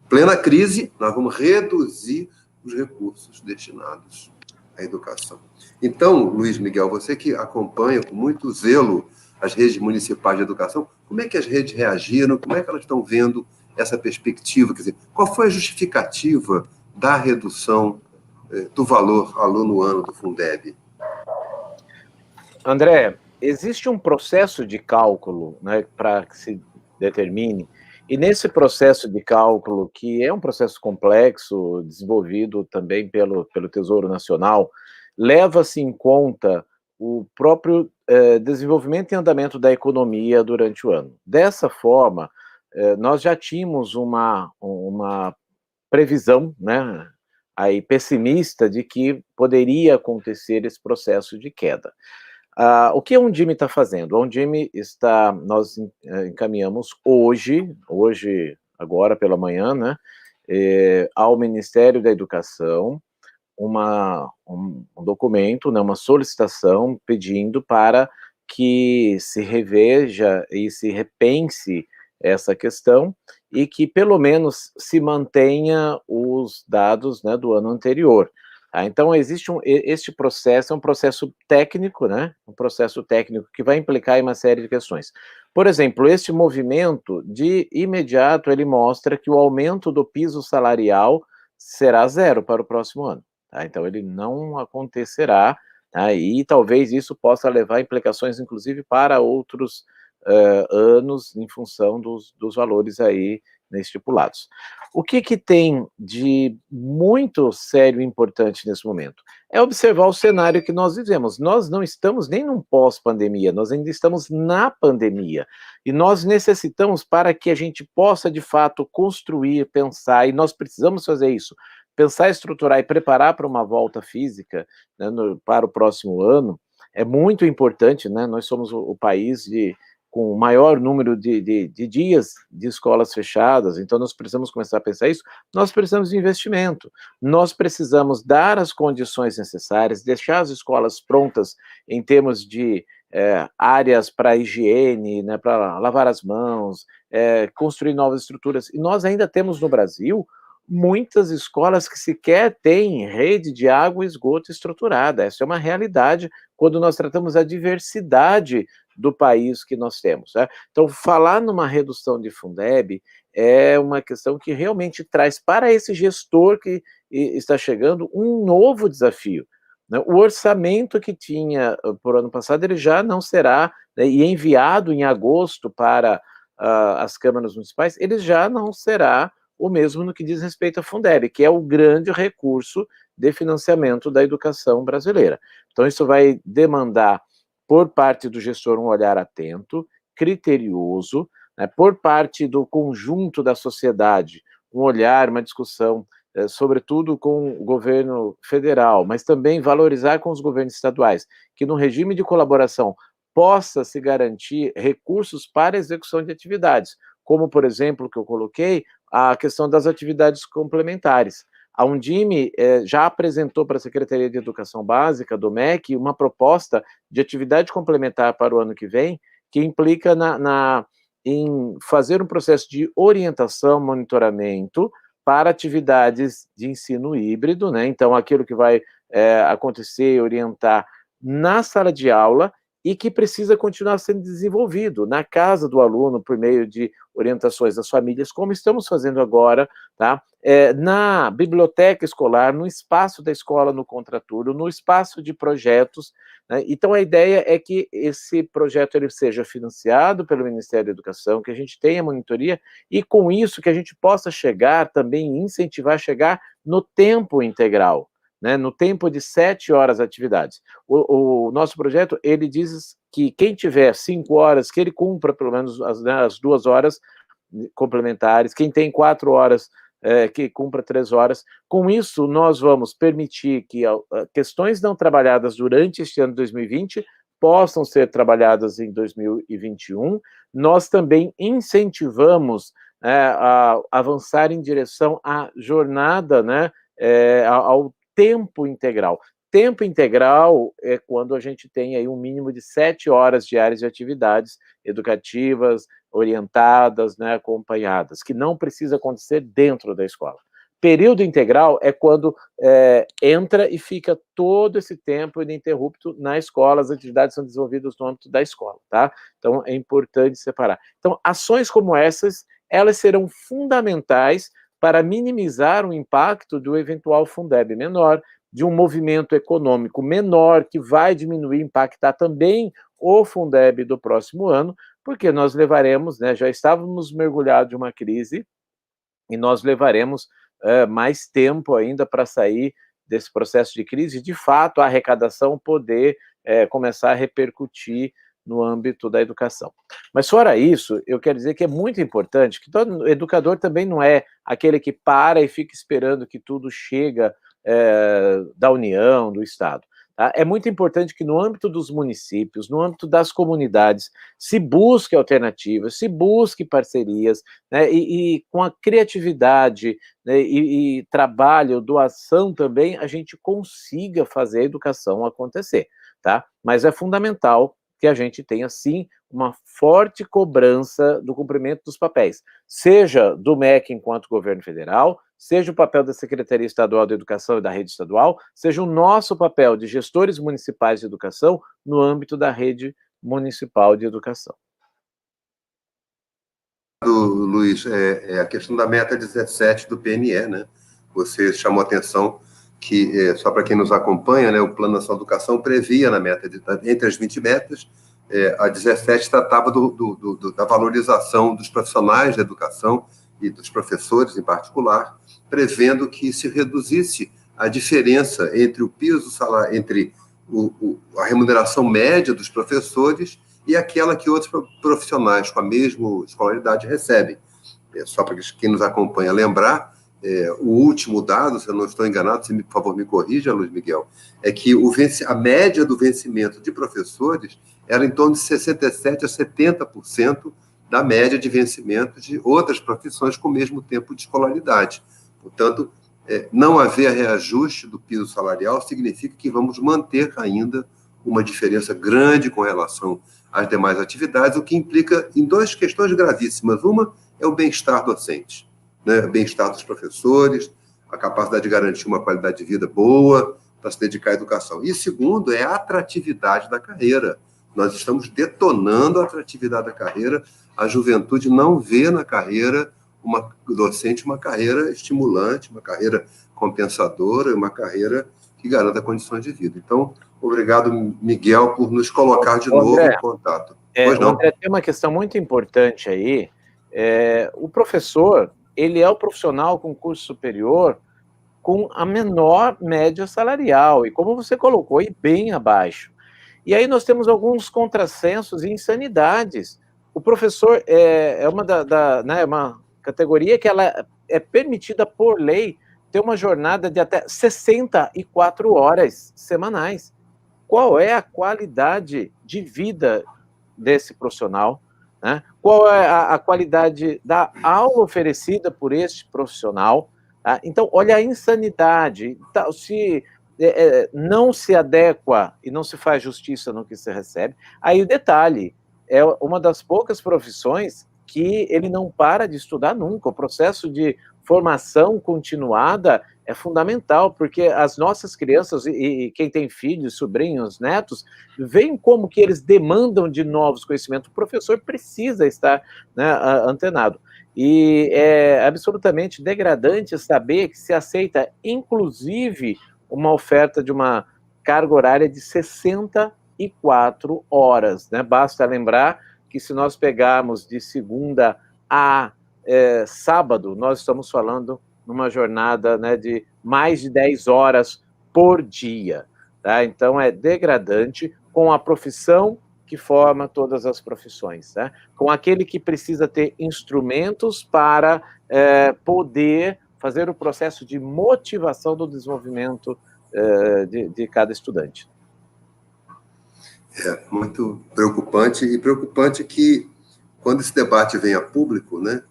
plena crise, nós vamos reduzir os recursos destinados à educação. Então, Luiz Miguel, você que acompanha com muito zelo as redes municipais de educação, como é que as redes reagiram? Como é que elas estão vendo essa perspectiva? Quer dizer, qual foi a justificativa da redução do valor aluno-ano do Fundeb? André, existe um processo de cálculo, né, para que se determine, e nesse processo de cálculo, que é um processo complexo, desenvolvido também pelo Tesouro Nacional, leva-se em conta o próprio desenvolvimento e andamento da economia durante o ano. Dessa forma, nós já tínhamos uma previsão, né, aí pessimista de que poderia acontecer esse processo de queda. O que a Undime está fazendo? A Undime nós encaminhamos hoje, agora pela manhã, né, ao Ministério da Educação, um documento, né, uma solicitação pedindo para que se reveja e se repense essa questão e que pelo menos se mantenha os dados, né, do ano anterior. Então, este processo é um processo técnico, né? Um processo técnico que vai implicar em uma série de questões. Por exemplo, este movimento, de imediato, ele mostra que o aumento do piso salarial será zero para o próximo ano. Tá? Então, ele não acontecerá, tá? E talvez isso possa levar implicações, inclusive, para outros anos, em função dos valores aí estipulados. O que tem de muito sério e importante nesse momento? É observar o cenário que nós vivemos. Nós não estamos nem num pós-pandemia, nós ainda estamos na pandemia. E nós necessitamos, para que a gente possa, de fato, construir, pensar, e nós precisamos fazer isso, pensar, estruturar e preparar para uma volta física, né, para o próximo ano, é muito importante, né? Nós somos o país com o maior número de dias de escolas fechadas, então nós precisamos começar a pensar isso, nós precisamos de investimento, nós precisamos dar as condições necessárias, deixar as escolas prontas em termos de áreas para higiene, né, para lavar as mãos, construir novas estruturas, e nós ainda temos no Brasil muitas escolas que sequer têm rede de água e esgoto estruturada, essa é uma realidade quando nós tratamos a diversidade do país que nós temos. Né? Então, falar numa redução de Fundeb é uma questão que realmente traz para esse gestor que está chegando um novo desafio. Né? O orçamento que tinha por ano passado, ele já não será, né, e enviado em agosto para as câmaras municipais, ele já não será o mesmo no que diz respeito à Fundeb, que é o grande recurso de financiamento da educação brasileira. Então, isso vai demandar, por parte do gestor, um olhar atento, criterioso, né, por parte do conjunto da sociedade, um olhar, uma discussão, sobretudo com o governo federal, mas também valorizar com os governos estaduais, que no regime de colaboração possa se garantir recursos para a execução de atividades, como, por exemplo, que eu coloquei, a questão das atividades complementares. A Undime já apresentou para a Secretaria de Educação Básica do MEC uma proposta de atividade complementar para o ano que vem, que implica em fazer um processo de orientação, monitoramento para atividades de ensino híbrido, né? Então, aquilo que vai acontecer, orientar na sala de aula e que precisa continuar sendo desenvolvido na casa do aluno por meio de orientações das famílias, como estamos fazendo agora, tá? Na biblioteca escolar, no espaço da escola, no contraturno, no espaço de projetos, né? Então, a ideia é que esse projeto ele seja financiado pelo Ministério da Educação, que a gente tenha monitoria, e com isso que a gente possa chegar, também incentivar a chegar no tempo integral, né, no tempo de 7 horas de atividades. O nosso projeto, ele diz que quem tiver 5 horas, que ele cumpra pelo menos as 2 horas complementares, quem tem 4 horas, que cumpra 3 horas. Com isso, nós vamos permitir que questões não trabalhadas durante este ano de 2020 possam ser trabalhadas em 2021, nós também incentivamos a avançar em direção à jornada, né, ao tempo integral. Tempo integral é quando a gente tem aí um mínimo de 7 horas diárias de atividades educativas, orientadas, né, acompanhadas, que não precisa acontecer dentro da escola. Período integral é quando entra e fica todo esse tempo ininterrupto na escola, as atividades são desenvolvidas no âmbito da escola, tá? Então, é importante separar. Então, ações como essas, elas serão fundamentais para minimizar o impacto do eventual Fundeb menor, de um movimento econômico menor, que vai diminuir, impactar também o Fundeb do próximo ano, porque nós levaremos, né, já estávamos mergulhados em uma crise, e nós levaremos mais tempo ainda para sair desse processo de crise, de fato, a arrecadação poder começar a repercutir no âmbito da educação. Mas fora isso, eu quero dizer que é muito importante que todo educador também não é aquele que para e fica esperando que tudo chega da União, do Estado. Tá? É muito importante que no âmbito dos municípios, no âmbito das comunidades, se busque alternativas, se busque parcerias, né, e com a criatividade, né, e trabalho, doação também, a gente consiga fazer a educação acontecer, tá? Mas é fundamental que a gente tenha, sim, uma forte cobrança do cumprimento dos papéis, seja do MEC enquanto governo federal, seja o papel da Secretaria Estadual de Educação e da rede estadual, seja o nosso papel de gestores municipais de educação no âmbito da rede municipal de educação. Luiz, a questão da meta 17 do PNE, né? Você chamou a atenção que, só para quem nos acompanha, né, o Plano Nacional de Educação previa na meta, entre as 20 metas, a 17 tratava da valorização dos profissionais da educação e dos professores em particular, prevendo que se reduzisse a diferença entre o piso salário, entre a remuneração média dos professores e aquela que outros profissionais com a mesma escolaridade recebem. Só para quem nos acompanha lembrar, o último dado, se eu não estou enganado, se por favor me corrija, Luiz Miguel, é que a média do vencimento de professores era em torno de 67% a 70% da média de vencimento de outras profissões com o mesmo tempo de escolaridade. Portanto, não haver reajuste do piso salarial significa que vamos manter ainda uma diferença grande com relação às demais atividades, o que implica em duas questões gravíssimas. Uma é o bem-estar docente, né? O bem-estar dos professores, a capacidade de garantir uma qualidade de vida boa para se dedicar à educação. E segundo é a atratividade da carreira. Nós estamos detonando a atratividade da carreira. A juventude não vê na carreira docente uma carreira estimulante, uma carreira compensadora, uma carreira que garanta condições de vida. Então, obrigado, Miguel, por nos colocar de novo em contato. Pois não? André, tem uma questão muito importante aí. O professor, ele é o profissional com curso superior com a menor média salarial, e como você colocou, e bem abaixo. E aí nós temos alguns contrassensos e insanidades. O professor é uma categoria que ela é permitida por lei ter uma jornada de até 64 horas semanais. Qual é a qualidade de vida desse profissional? Né? Qual é a qualidade da aula oferecida por este profissional? Tá? Então, olha a insanidade. Se não se adequa e não se faz justiça no que se recebe, aí o detalhe, é uma das poucas profissões que ele não para de estudar nunca. O processo de formação continuada é fundamental, porque as nossas crianças, e quem tem filhos, sobrinhos, netos, veem como que eles demandam de novos conhecimentos. O professor precisa estar, né, antenado. E é absolutamente degradante saber que se aceita, inclusive, uma oferta de uma carga horária de 64 horas. Né? Basta lembrar que se nós pegarmos de segunda a sábado, nós estamos falando numa jornada, né, de mais de 10 horas por dia. Tá? Então, é degradante com a profissão que forma todas as profissões, né? Com aquele que precisa ter instrumentos para poder fazer o processo de motivação do desenvolvimento de cada estudante. É muito preocupante, e preocupante que, quando esse debate vem a público, né,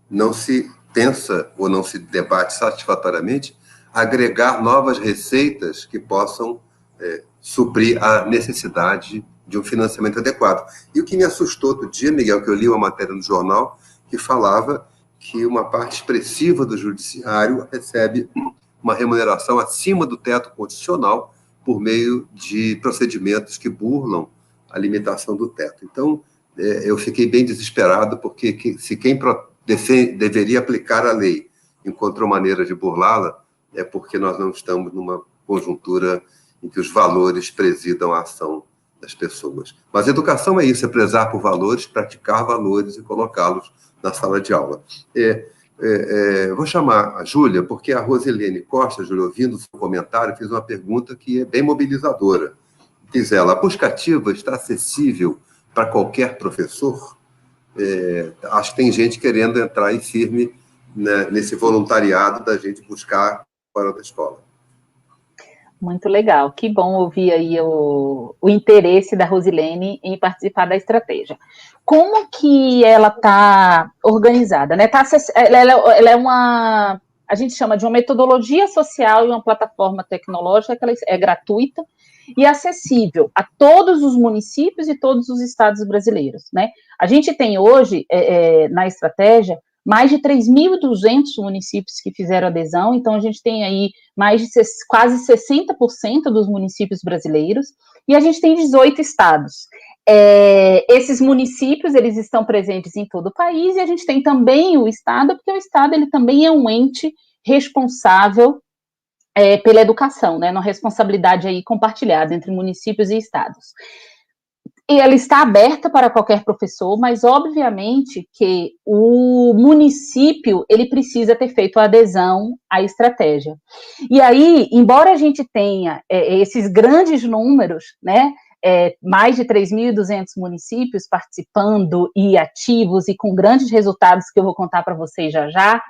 não se pensa ou não se debate satisfatoriamente agregar novas receitas que possam suprir a necessidade de um financiamento adequado. E o que me assustou outro dia, Miguel, que eu li uma matéria no jornal que falava que uma parte expressiva do judiciário recebe uma remuneração acima do teto constitucional por meio de procedimentos que burlam a limitação do teto. Então, eu fiquei bem desesperado, porque se quem deveria aplicar a lei encontrou maneira de burlá-la, é porque nós não estamos numa conjuntura em que os valores presidam a ação das pessoas. Mas educação é isso, é prezar por valores, praticar valores e colocá-los na sala de aula. Vou chamar a Júlia, porque a Rosilene Costa, Júlia, ouvindo o seu comentário, fez uma pergunta que é bem mobilizadora. Diz ela: a busca ativa está acessível para qualquer professor? Acho que tem gente querendo entrar aí firme, né, nesse voluntariado da gente buscar fora da escola. Muito legal, que bom ouvir aí o interesse da Rosilene em participar da estratégia. Como que ela está organizada, né? Ela é uma, a gente chama de uma metodologia social e uma plataforma tecnológica que ela é gratuita e acessível a todos os municípios e todos os estados brasileiros, né? A gente tem hoje, na estratégia, mais de 3.200 municípios que fizeram adesão, então a gente tem aí quase 60% dos municípios brasileiros, e a gente tem 18 estados. Esses municípios, eles estão presentes em todo o país, e a gente tem também o estado, porque o estado, ele também é um ente responsável pela educação, né, uma responsabilidade aí compartilhada entre municípios e estados. E ela está aberta para qualquer professor, mas obviamente que o município, ele precisa ter feito a adesão à estratégia. E aí, embora a gente tenha esses grandes números, né, mais de 3.200 municípios participando e ativos e com grandes resultados que eu vou contar para vocês já já,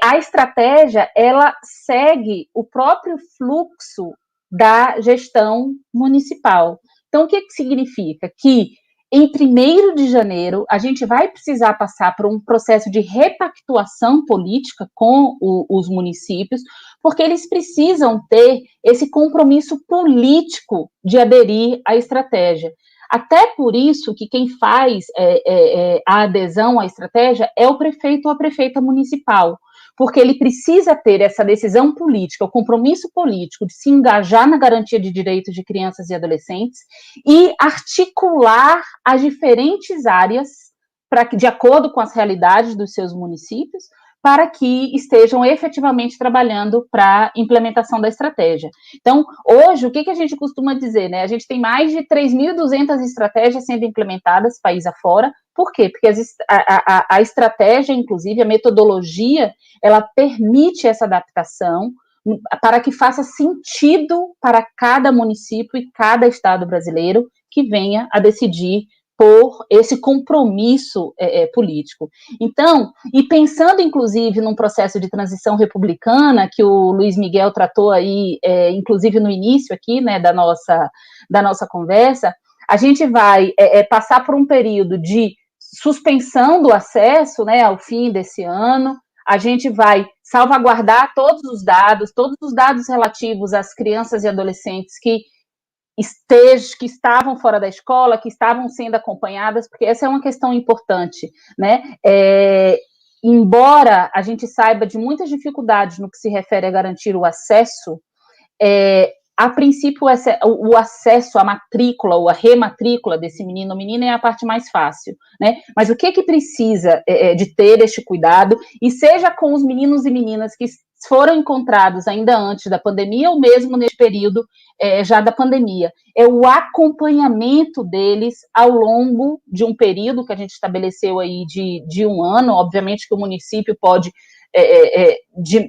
a estratégia, ela segue o próprio fluxo da gestão municipal. Então, o que significa? Que em 1º de janeiro, a gente vai precisar passar por um processo de repactuação política com os municípios, porque eles precisam ter esse compromisso político de aderir à estratégia. Até por isso que quem faz a adesão à estratégia é o prefeito ou a prefeita municipal, porque ele precisa ter essa decisão política, o compromisso político de se engajar na garantia de direitos de crianças e adolescentes e articular as diferentes áreas de acordo com as realidades dos seus municípios, para que estejam efetivamente trabalhando para a implementação da estratégia. Então, hoje, o que a gente costuma dizer, né? A gente tem mais de 3.200 estratégias sendo implementadas país afora. Por quê? Porque a estratégia, inclusive, a metodologia, ela permite essa adaptação para que faça sentido para cada município e cada estado brasileiro que venha a decidir por esse compromisso político. Então, e pensando, inclusive, num processo de transição republicana, que o Luiz Miguel tratou aí, inclusive no início aqui, né, da nossa conversa, a gente vai passar por um período de suspensão do acesso, né, ao fim desse ano. A gente vai salvaguardar todos os dados relativos às crianças e adolescentes que estavam fora da escola, que estavam sendo acompanhadas, porque essa é uma questão importante, né? Embora a gente saiba de muitas dificuldades no que se refere a garantir o acesso, a princípio, o acesso à matrícula ou à rematrícula desse menino ou menina é a parte mais fácil, né? Mas o que precisa de ter este cuidado, e seja com os meninos e meninas que foram encontrados ainda antes da pandemia ou mesmo nesse período já da pandemia, é o acompanhamento deles ao longo de um período que a gente estabeleceu aí de um ano. Obviamente que o município pode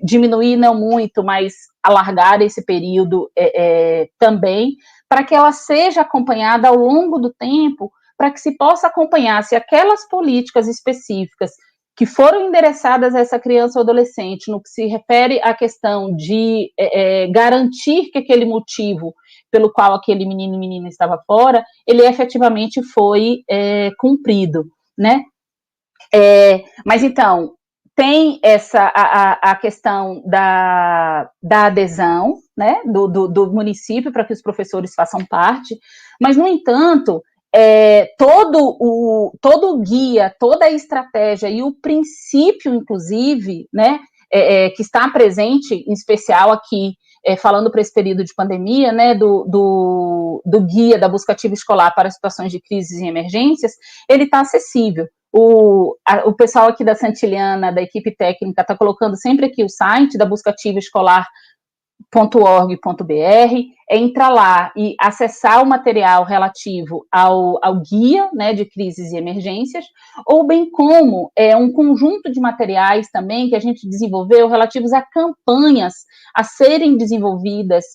diminuir não muito, mas alargar esse período também, para que ela seja acompanhada ao longo do tempo, para que se possa acompanhar se aquelas políticas específicas que foram endereçadas a essa criança ou adolescente, no que se refere à questão de garantir que aquele motivo pelo qual aquele menino e menina estava fora, ele efetivamente foi cumprido, né? Mas então, tem a questão da adesão, né, do município para que os professores façam parte, mas, no entanto, todo o guia, toda a estratégia e o princípio, inclusive, né, que está presente, em especial aqui, falando para esse período de pandemia, né, do guia da busca ativa escolar para situações de crises e emergências, ele está acessível. O pessoal aqui da Santiliana, da equipe técnica, está colocando sempre aqui o site da busca ativa escolar.org.br, entrar lá e acessar o material relativo ao guia, né, de crises e emergências, ou bem como um conjunto de materiais também que a gente desenvolveu relativos a campanhas a serem desenvolvidas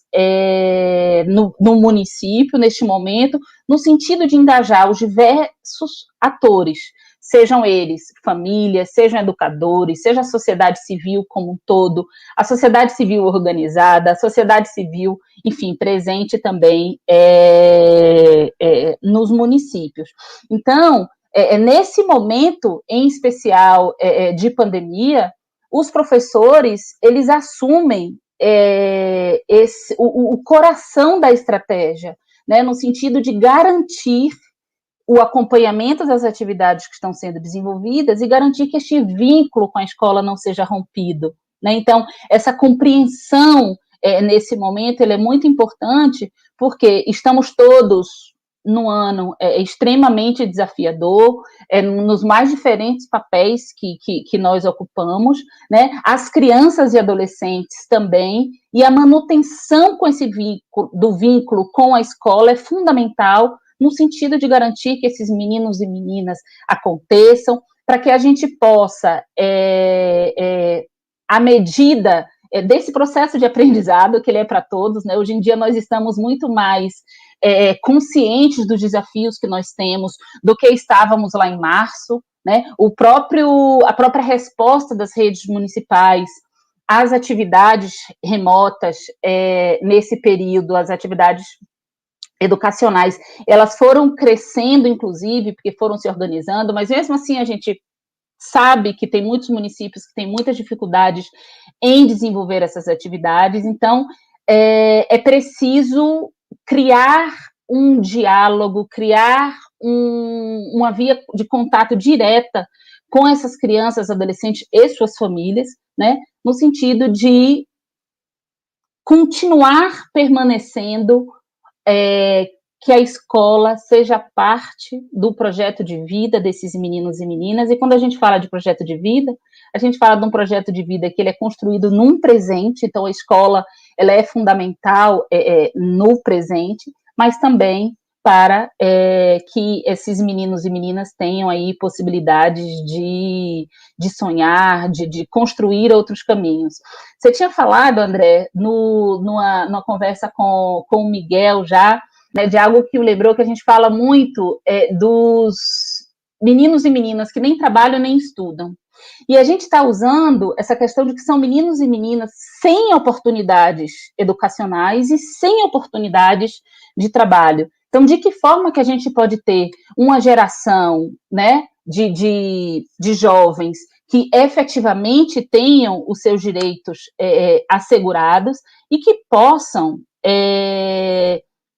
no município, neste momento, no sentido de engajar os diversos atores, sejam eles famílias, sejam educadores, seja a sociedade civil como um todo, a sociedade civil organizada, a sociedade civil, enfim, presente também nos municípios. Então, nesse momento, em especial de pandemia, os professores, eles assumem o coração da estratégia, né, no sentido de garantir o acompanhamento das atividades que estão sendo desenvolvidas e garantir que este vínculo com a escola não seja rompido, né? Então, essa compreensão nesse momento ele é muito importante, porque estamos todos num ano extremamente desafiador, nos mais diferentes papéis que nós ocupamos, né? As crianças e adolescentes também, e a manutenção com esse vínculo com a escola é fundamental, no sentido de garantir que esses meninos e meninas aconteçam, para que a gente possa, à medida desse processo de aprendizado, que ele é para todos, né? Hoje em dia nós estamos muito mais conscientes dos desafios que nós temos do que estávamos lá em março, né? A própria resposta das redes municipais às atividades remotas nesse período, as atividades educacionais, elas foram crescendo, inclusive, porque foram se organizando, mas mesmo assim a gente sabe que tem muitos municípios que têm muitas dificuldades em desenvolver essas atividades, então é preciso criar um diálogo, criar uma via de contato direta com essas crianças, adolescentes e suas famílias, né, no sentido de continuar permanecendo que a escola seja parte do projeto de vida desses meninos e meninas, e quando a gente fala de projeto de vida, a gente fala de um projeto de vida que ele é construído num presente, então a escola ela é fundamental no presente, mas também para que esses meninos e meninas tenham aí possibilidades de sonhar, de construir outros caminhos. Você tinha falado, André, numa conversa com o Miguel já, né, de algo que o lembrou, que a gente fala muito dos meninos e meninas que nem trabalham nem estudam. E a gente está usando essa questão de que são meninos e meninas sem oportunidades educacionais e sem oportunidades de trabalho. Então, de que forma que a gente pode ter uma geração, né, de jovens que efetivamente tenham os seus direitos assegurados e que possam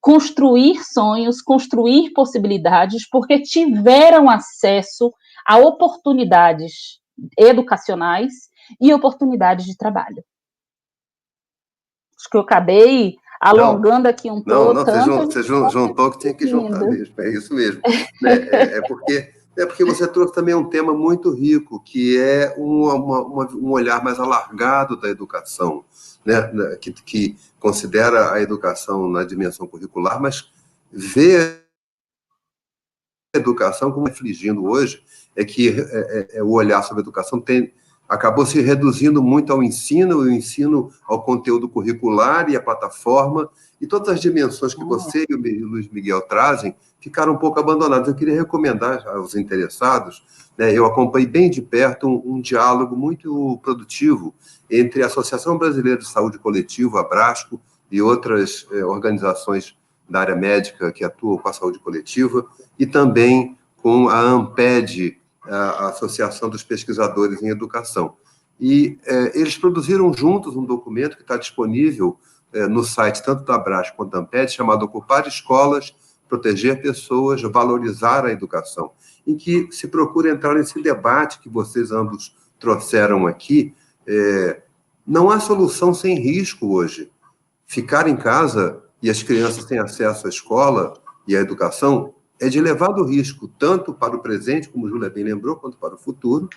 construir sonhos, construir possibilidades, porque tiveram acesso a oportunidades educacionais e oportunidades de trabalho. Acho que eu acabei alongando aqui um pouco. Não, você juntou o que tinha que juntar mesmo, é isso mesmo. Porque você trouxe também um tema muito rico, que é um olhar mais alargado da educação, né? Que considera a educação na dimensão curricular, mas vê a educação como afligindo hoje, que o olhar sobre a educação acabou se reduzindo muito ao ensino, o ensino ao conteúdo curricular e à plataforma, e todas as dimensões que você e o Luiz Miguel trazem ficaram um pouco abandonadas. Eu queria recomendar aos interessados, né, eu acompanhei bem de perto um diálogo muito produtivo entre a Associação Brasileira de Saúde Coletiva, a Abrasco, e outras organizações da área médica que atuam com a saúde coletiva, e também com a ANPED, a Associação dos Pesquisadores em Educação. E eles produziram juntos um documento que está disponível no site tanto da Abrasco quanto da ANPED, chamado Ocupar Escolas, Proteger Pessoas, Valorizar a Educação, em que se procura entrar nesse debate que vocês ambos trouxeram aqui. Não há solução sem risco hoje. Ficar em casa e as crianças têm acesso à escola e à educação é de elevado risco, tanto para o presente, como Júlia bem lembrou, quanto para o futuro,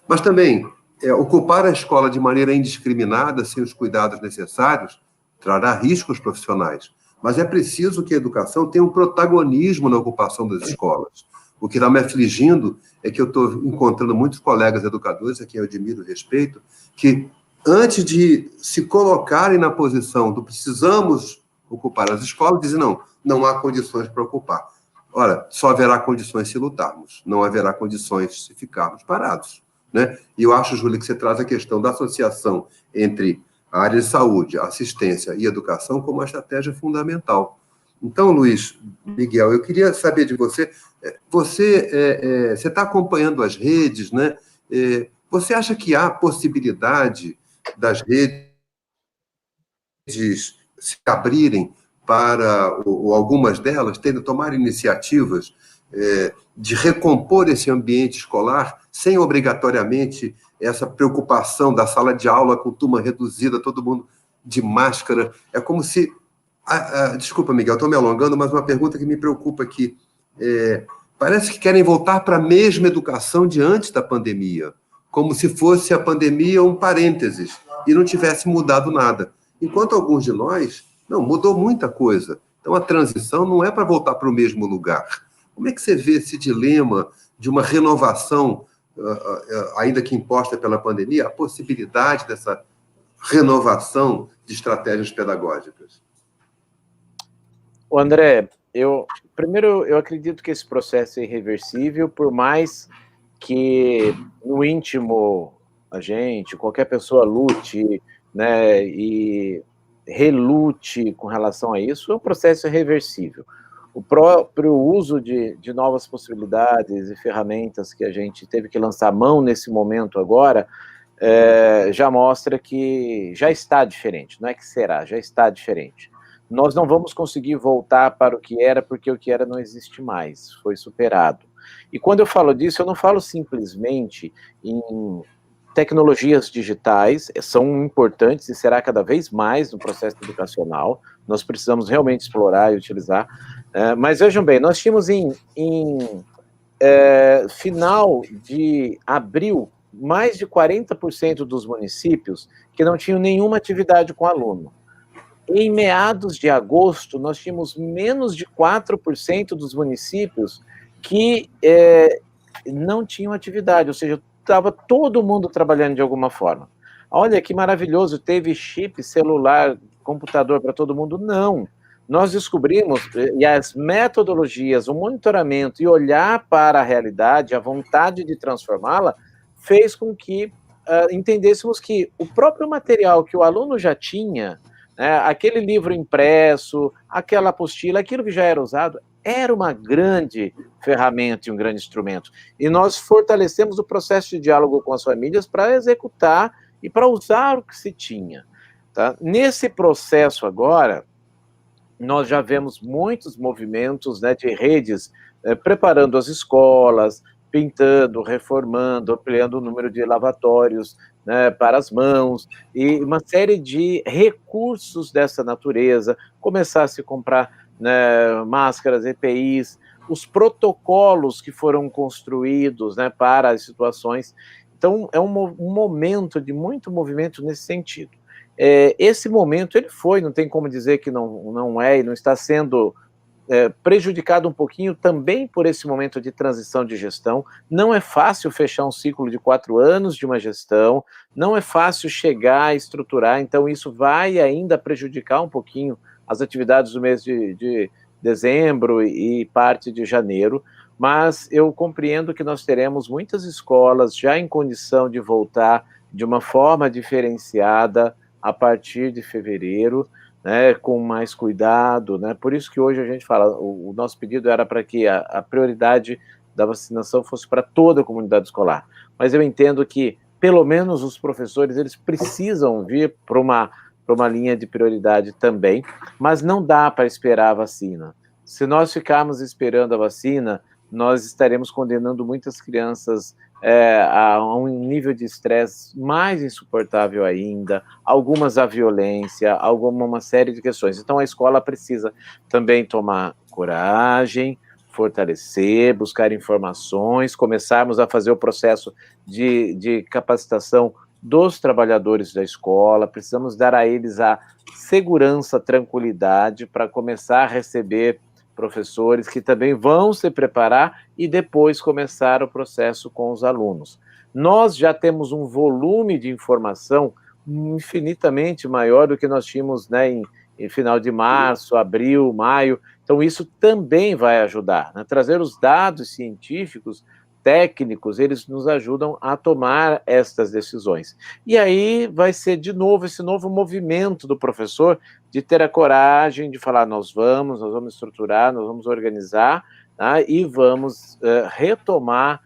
mas também ocupar a escola de maneira indiscriminada, sem os cuidados necessários, trará riscos profissionais. Mas é preciso que a educação tenha um protagonismo na ocupação das escolas. O que está me afligindo é que eu estou encontrando muitos colegas educadores, a quem eu admiro e respeito, que antes de se colocarem na posição do precisamos ocupar as escolas, dizem não há condições para ocupar. Ora, só haverá condições se lutarmos, não haverá condições se ficarmos parados, né? E eu acho, Júlia, que você traz a questão da associação entre a área de saúde, assistência e educação como uma estratégia fundamental. Então, Luiz Miguel, eu queria saber de você, você está acompanhando as redes, né? Você acha que há possibilidade das redes se abrirem para, ou algumas delas, tomar iniciativas de recompor esse ambiente escolar, sem obrigatoriamente essa preocupação da sala de aula com turma reduzida, todo mundo de máscara? É como se... desculpa, Miguel, estou me alongando, mas uma pergunta que me preocupa aqui. Parece que querem voltar para a mesma educação de antes da pandemia, como se fosse a pandemia um parênteses, e não tivesse mudado nada. Enquanto alguns de nós, não, mudou muita coisa. Então, a transição não é para voltar para o mesmo lugar. Como é que você vê esse dilema de uma renovação, ainda que imposta pela pandemia, a possibilidade dessa renovação de estratégias pedagógicas? André, primeiro, eu acredito que esse processo é irreversível, por mais que no íntimo a gente, qualquer pessoa lute, né, e relute com relação a isso, é um processo irreversível. O próprio uso de novas possibilidades e ferramentas que a gente teve que lançar mão nesse momento agora, já mostra que já está diferente, não é que será, já está diferente. Nós não vamos conseguir voltar para o que era, porque o que era não existe mais, foi superado. E quando eu falo disso, eu não falo simplesmente em tecnologias digitais, são importantes e será cada vez mais no processo educacional, nós precisamos realmente explorar e utilizar, mas vejam bem, nós tínhamos em final de abril, mais de 40% dos municípios que não tinham nenhuma atividade com aluno. Em meados de agosto, nós tínhamos menos de 4% dos municípios que não tinham atividade, ou seja, estava todo mundo trabalhando de alguma forma. Olha que maravilhoso, teve chip, celular, computador para todo mundo? Não. Nós descobrimos, e as metodologias, o monitoramento e olhar para a realidade, a vontade de transformá-la, fez com que entendêssemos que o próprio material que o aluno já tinha, aquele livro impresso, aquela apostila, aquilo que já era usado, era uma grande ferramenta e um grande instrumento. E nós fortalecemos o processo de diálogo com as famílias para executar e para usar o que se tinha. Tá? Nesse processo agora, nós já vemos muitos movimentos, né, de redes preparando as escolas, pintando, reformando, ampliando o número de lavatórios, né, para as mãos, e uma série de recursos dessa natureza, começar a se comprar, né, máscaras, EPIs, os protocolos que foram construídos, né, para as situações. Então, é um momento de muito movimento nesse sentido. Esse momento, ele foi, não tem como dizer que não é, e não está sendo prejudicado um pouquinho também por esse momento de transição de gestão. Não é fácil fechar um ciclo de 4 anos de uma gestão, não é fácil chegar a estruturar, então isso vai ainda prejudicar um pouquinho as atividades do mês de dezembro e parte de janeiro, mas eu compreendo que nós teremos muitas escolas já em condição de voltar de uma forma diferenciada a partir de fevereiro, né, com mais cuidado, né? Por isso que hoje a gente fala, o nosso pedido era para que a prioridade da vacinação fosse para toda a comunidade escolar, mas eu entendo que, pelo menos os professores, eles precisam vir para uma linha de prioridade também, mas não dá para esperar a vacina. Se nós ficarmos esperando a vacina, nós estaremos condenando muitas crianças a um nível de estresse mais insuportável ainda, algumas à violência, uma série de questões. Então, a escola precisa também tomar coragem, fortalecer, buscar informações, começarmos a fazer o processo de capacitação dos trabalhadores da escola, precisamos dar a eles a segurança, tranquilidade para começar a receber professores que também vão se preparar e depois começar o processo com os alunos. Nós já temos um volume de informação infinitamente maior do que nós tínhamos, né, em final de março, abril, maio, então isso também vai ajudar, né? Trazer os dados científicos, técnicos, eles nos ajudam a tomar estas decisões. E aí vai ser, de novo, esse novo movimento do professor de ter a coragem de falar, nós vamos estruturar, nós vamos organizar, tá? E vamos retomar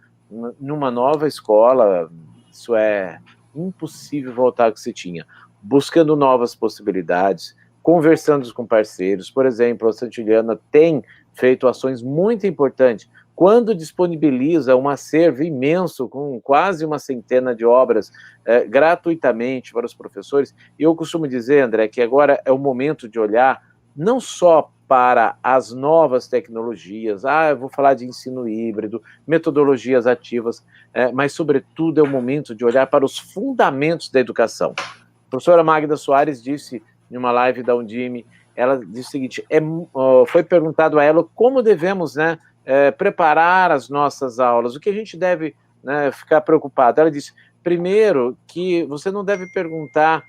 numa nova escola, isso é impossível voltar ao que se tinha, buscando novas possibilidades, conversando com parceiros. Por exemplo, a Santiliana tem feito ações muito importantes, quando disponibiliza um acervo imenso, com quase uma centena de obras, gratuitamente para os professores. E eu costumo dizer, André, que agora é o momento de olhar não só para as novas tecnologias, eu vou falar de ensino híbrido, metodologias ativas, mas, sobretudo, é o momento de olhar para os fundamentos da educação. A professora Magda Soares disse, em uma live da Undime, ela disse o seguinte, foi perguntado a ela como devemos, né, preparar as nossas aulas, o que a gente deve, né, ficar preocupado. Ela disse, primeiro, que você não deve perguntar,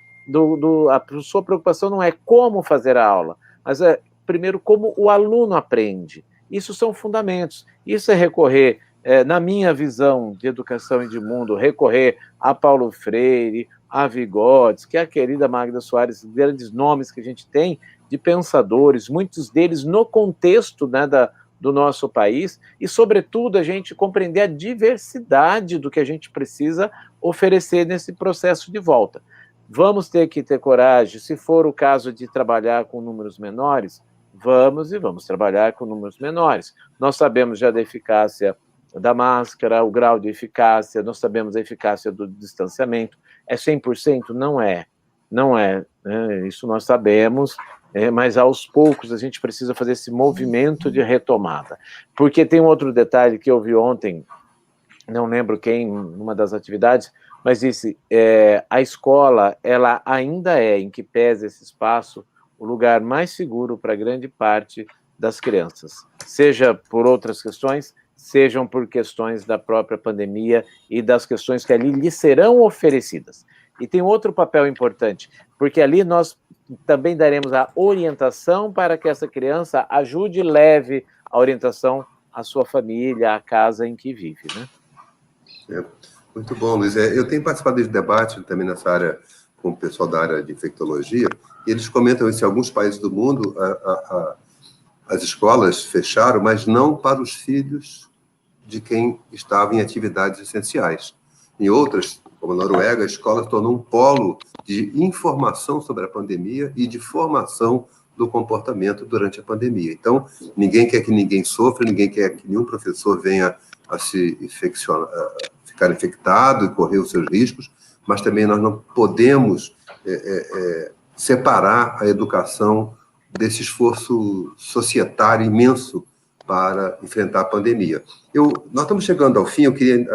a sua preocupação não é como fazer a aula, mas primeiro, como o aluno aprende. Isso são fundamentos, isso é recorrer, na minha visão de educação e de mundo, recorrer a Paulo Freire, a Vygotsky, a querida Magda Soares, grandes nomes que a gente tem de pensadores, muitos deles no contexto, né, do nosso país, e, sobretudo, a gente compreender a diversidade do que a gente precisa oferecer nesse processo de volta. Vamos ter que ter coragem, se for o caso de trabalhar com números menores, vamos trabalhar com números menores. Nós sabemos já da eficácia da máscara, o grau de eficácia, nós sabemos a eficácia do distanciamento, é 100%? Não é, né? Isso nós sabemos, mas aos poucos a gente precisa fazer esse movimento de retomada. Porque tem um outro detalhe que eu vi ontem, não lembro quem, numa das atividades, mas disse, a escola, ela ainda em que pese esse espaço, o lugar mais seguro para grande parte das crianças, seja por outras questões, sejam por questões da própria pandemia e das questões que ali lhe serão oferecidas. E tem outro papel importante, porque ali nós também daremos a orientação para que essa criança ajude e leve a orientação à sua família, à casa em que vive, né? Muito bom, Luiz. Eu tenho participado desse debate também nessa área, com o pessoal da área de infectologia, e eles comentam isso, em alguns países do mundo, as escolas fecharam, mas não para os filhos de quem estava em atividades essenciais. Em outras, como a Noruega, a escola se tornou um polo de informação sobre a pandemia e de formação do comportamento durante a pandemia. Então, ninguém quer que ninguém sofra, ninguém quer que nenhum professor venha a se ficar infectado e correr os seus riscos, mas também nós não podemos separar a educação desse esforço societário imenso para enfrentar a pandemia. Nós estamos chegando ao fim, eu queria...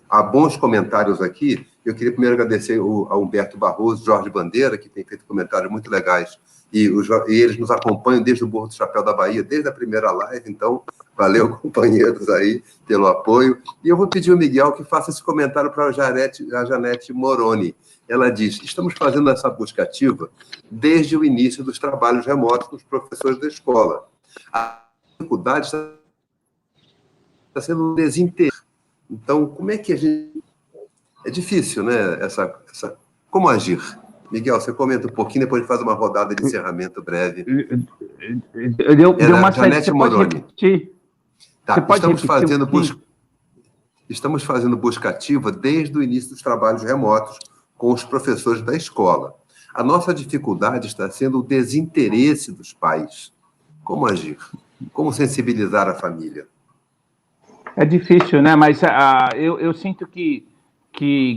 Há bons comentários aqui. Eu queria primeiro agradecer a Humberto Barroso, Jorge Bandeira, que tem feito comentários muito legais e eles nos acompanham desde o Morro do Chapéu da Bahia, desde a primeira live, então, valeu, companheiros, aí, pelo apoio. E eu vou pedir ao Miguel que faça esse comentário para a Janete Moroni. Ela diz: estamos fazendo essa busca ativa desde o início dos trabalhos remotos dos professores da escola. A dificuldade está sendo um desinteresse. Então, como é que a gente... É difícil, né? Como agir? Miguel, você comenta um pouquinho, depois a gente faz uma rodada de encerramento breve. Deu uma Janete você Moroni. pode repetir? Tá, você pode estamos fazendo busca ativa desde o início dos trabalhos remotos com os professores da escola. A nossa dificuldade está sendo o desinteresse dos pais. Como agir? Como sensibilizar a família? É difícil, né? Mas eu sinto que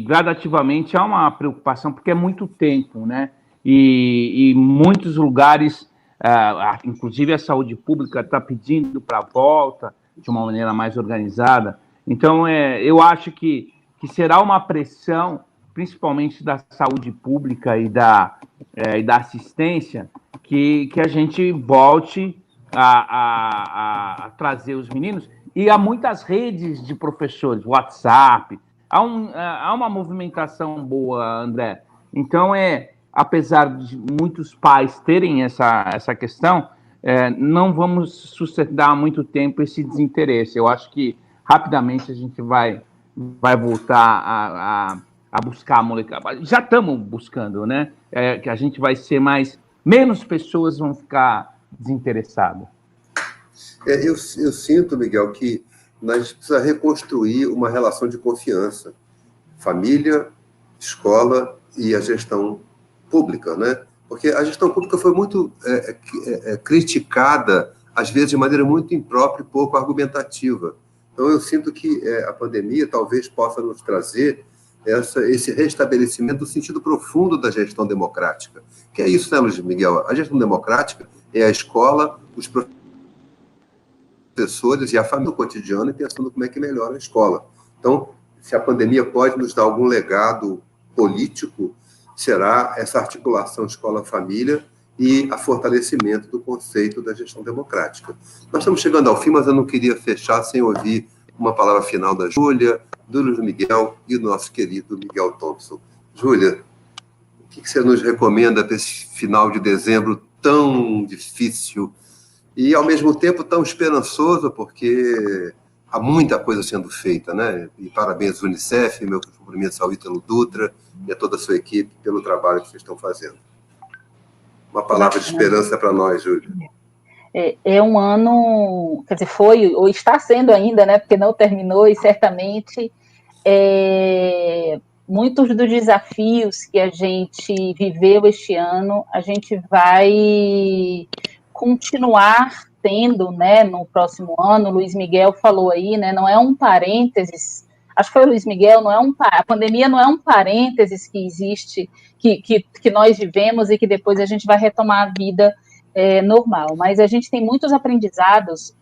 gradativamente há uma preocupação, porque é muito tempo, né? E muitos lugares, inclusive a saúde pública, está pedindo para a volta de uma maneira mais organizada. Então, eu acho que será uma pressão, principalmente da saúde pública e da assistência, que a gente volte a trazer os meninos. E há muitas redes de professores, WhatsApp, há uma movimentação boa, André. Então, apesar de muitos pais terem essa questão, não vamos sustentar muito tempo esse desinteresse. Eu acho que rapidamente a gente vai voltar a buscar a molecada. Já estamos buscando, né? Que a gente vai ser menos pessoas vão ficar desinteressadas. Eu sinto, Miguel, que nós precisamos reconstruir uma relação de confiança. Família, escola e a gestão pública, né? Porque a gestão pública foi muito criticada, às vezes de maneira muito imprópria e pouco argumentativa. Então, eu sinto que a pandemia talvez possa nos trazer esse restabelecimento do sentido profundo da gestão democrática. Que é isso, né, Luiz Miguel? A gestão democrática é a escola, os professores e a família no cotidiano e pensando como é que melhora a escola. Então, se a pandemia pode nos dar algum legado político, será essa articulação escola-família e a fortalecimento do conceito da gestão democrática. Nós estamos chegando ao fim, mas eu não queria fechar sem ouvir uma palavra final da Júlia, do Luiz Miguel e do nosso querido Miguel Thompson. Júlia, o que você nos recomenda para esse final de dezembro tão difícil e, ao mesmo tempo, tão esperançoso, porque há muita coisa sendo feita, né? E parabéns ao Unicef, meu cumprimento ao Ítalo Dutra e a toda a sua equipe pelo trabalho que vocês estão fazendo. Uma palavra de esperança para nós, Júlia. É um ano, quer dizer, foi, ou está sendo ainda, né? Porque não terminou e certamente muitos dos desafios que a gente viveu este ano, a gente vai continuar tendo, né, no próximo ano. O Luiz Miguel falou aí, né, não é um parênteses, acho que foi o Luiz Miguel, a pandemia não é um parênteses que existe, que nós vivemos e que depois a gente vai retomar a vida normal, mas a gente tem muitos aprendizados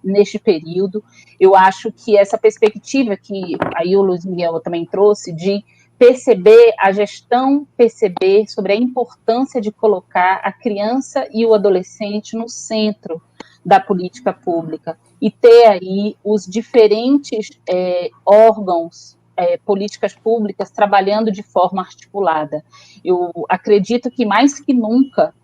neste período. Eu acho que essa perspectiva que aí o Luiz Miguel também trouxe, de perceber, a gestão perceber sobre a importância de colocar a criança e o adolescente no centro da política pública e ter aí os diferentes órgãos, políticas públicas trabalhando de forma articulada. Eu acredito que mais que nunca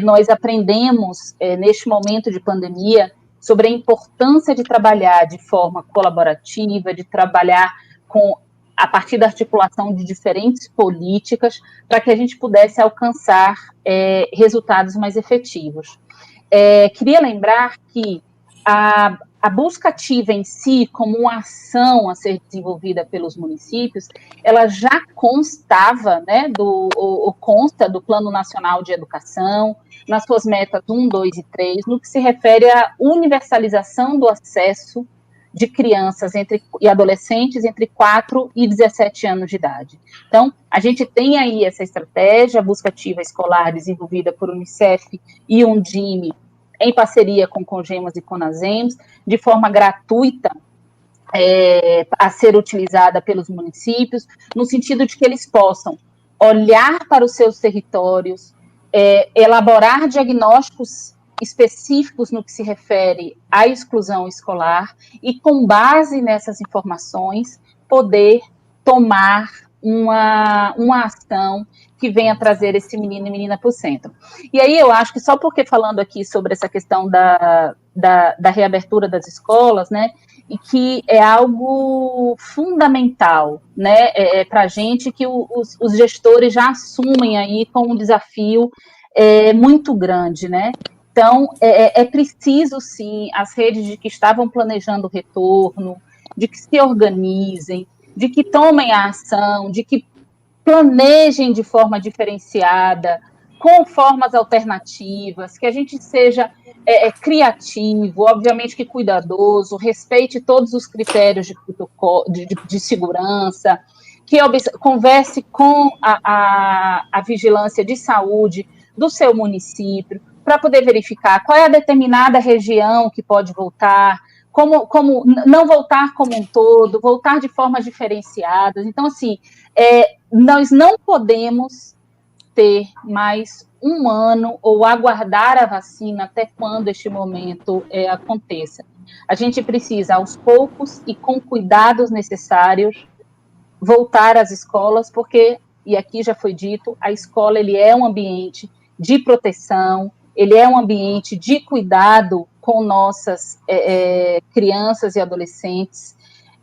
nós aprendemos neste momento de pandemia sobre a importância de trabalhar de forma colaborativa, de trabalhar a partir da articulação de diferentes políticas, para que a gente pudesse alcançar resultados mais efetivos. Queria lembrar que a busca ativa em si, como uma ação a ser desenvolvida pelos municípios, ela já constava, né, consta do Plano Nacional de Educação, nas suas metas 1, 2 e 3, no que se refere à universalização do acesso de crianças e adolescentes entre 4 e 17 anos de idade. Então, a gente tem aí essa estratégia, a busca ativa escolar desenvolvida por Unicef e Undime, em parceria com Congemas e Conasems, de forma gratuita, a ser utilizada pelos municípios, no sentido de que eles possam olhar para os seus territórios, elaborar diagnósticos específicos no que se refere à exclusão escolar e, com base nessas informações, poder tomar uma ação que venha trazer esse menino e menina para o centro. E aí eu acho que só porque falando aqui sobre essa questão da reabertura das escolas, né, e que é algo fundamental, né, para a gente, que os gestores já assumem aí com um desafio muito grande, né. Então, é preciso, sim, as redes de que estavam planejando o retorno, de que se organizem, de que tomem a ação, de que planejem de forma diferenciada, com formas alternativas, que a gente seja criativo, obviamente que cuidadoso, respeite todos os critérios de segurança, que converse com a vigilância de saúde do seu município, para poder verificar qual é a determinada região que pode voltar, como não voltar como um todo, voltar de formas diferenciadas. Então, assim, nós não podemos ter mais um ano ou aguardar a vacina até quando este momento aconteça. A gente precisa, aos poucos e com cuidados necessários, voltar às escolas, porque, e aqui já foi dito, a escola ele é um ambiente de proteção, ele é um ambiente de cuidado com nossas crianças e adolescentes,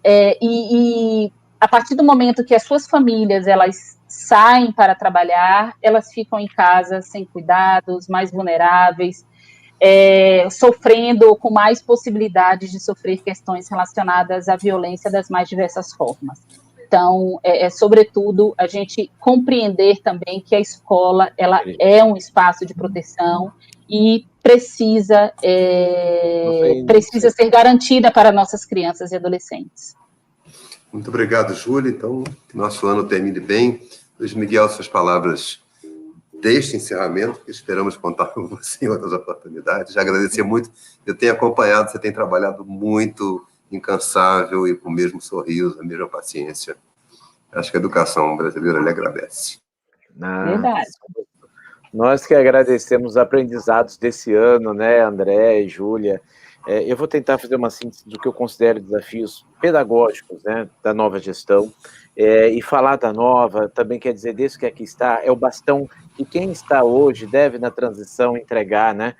e a partir do momento que as suas famílias elas saem para trabalhar, elas ficam em casa sem cuidados, mais vulneráveis, sofrendo com mais possibilidades de sofrer questões relacionadas à violência das mais diversas formas. Então, sobretudo, a gente compreender também que a escola ela é um espaço de proteção e precisa ser garantida para nossas crianças e adolescentes. Muito obrigado, Júlia. Então, que nosso ano termine bem. Luiz Miguel, suas palavras deste encerramento, que esperamos contar com você em outras oportunidades. Já agradecer muito. Eu tenho acompanhado, você tem trabalhado muito, incansável e com o mesmo sorriso, a mesma paciência. Acho que a educação brasileira lhe agradece. Verdade. Nós que agradecemos os aprendizados desse ano, né, André e Júlia. Eu vou tentar fazer uma síntese do que eu considero desafios pedagógicos, né, da nova gestão. E falar da nova também quer dizer desse que aqui está, é o bastão que quem está hoje deve, na transição, entregar, né?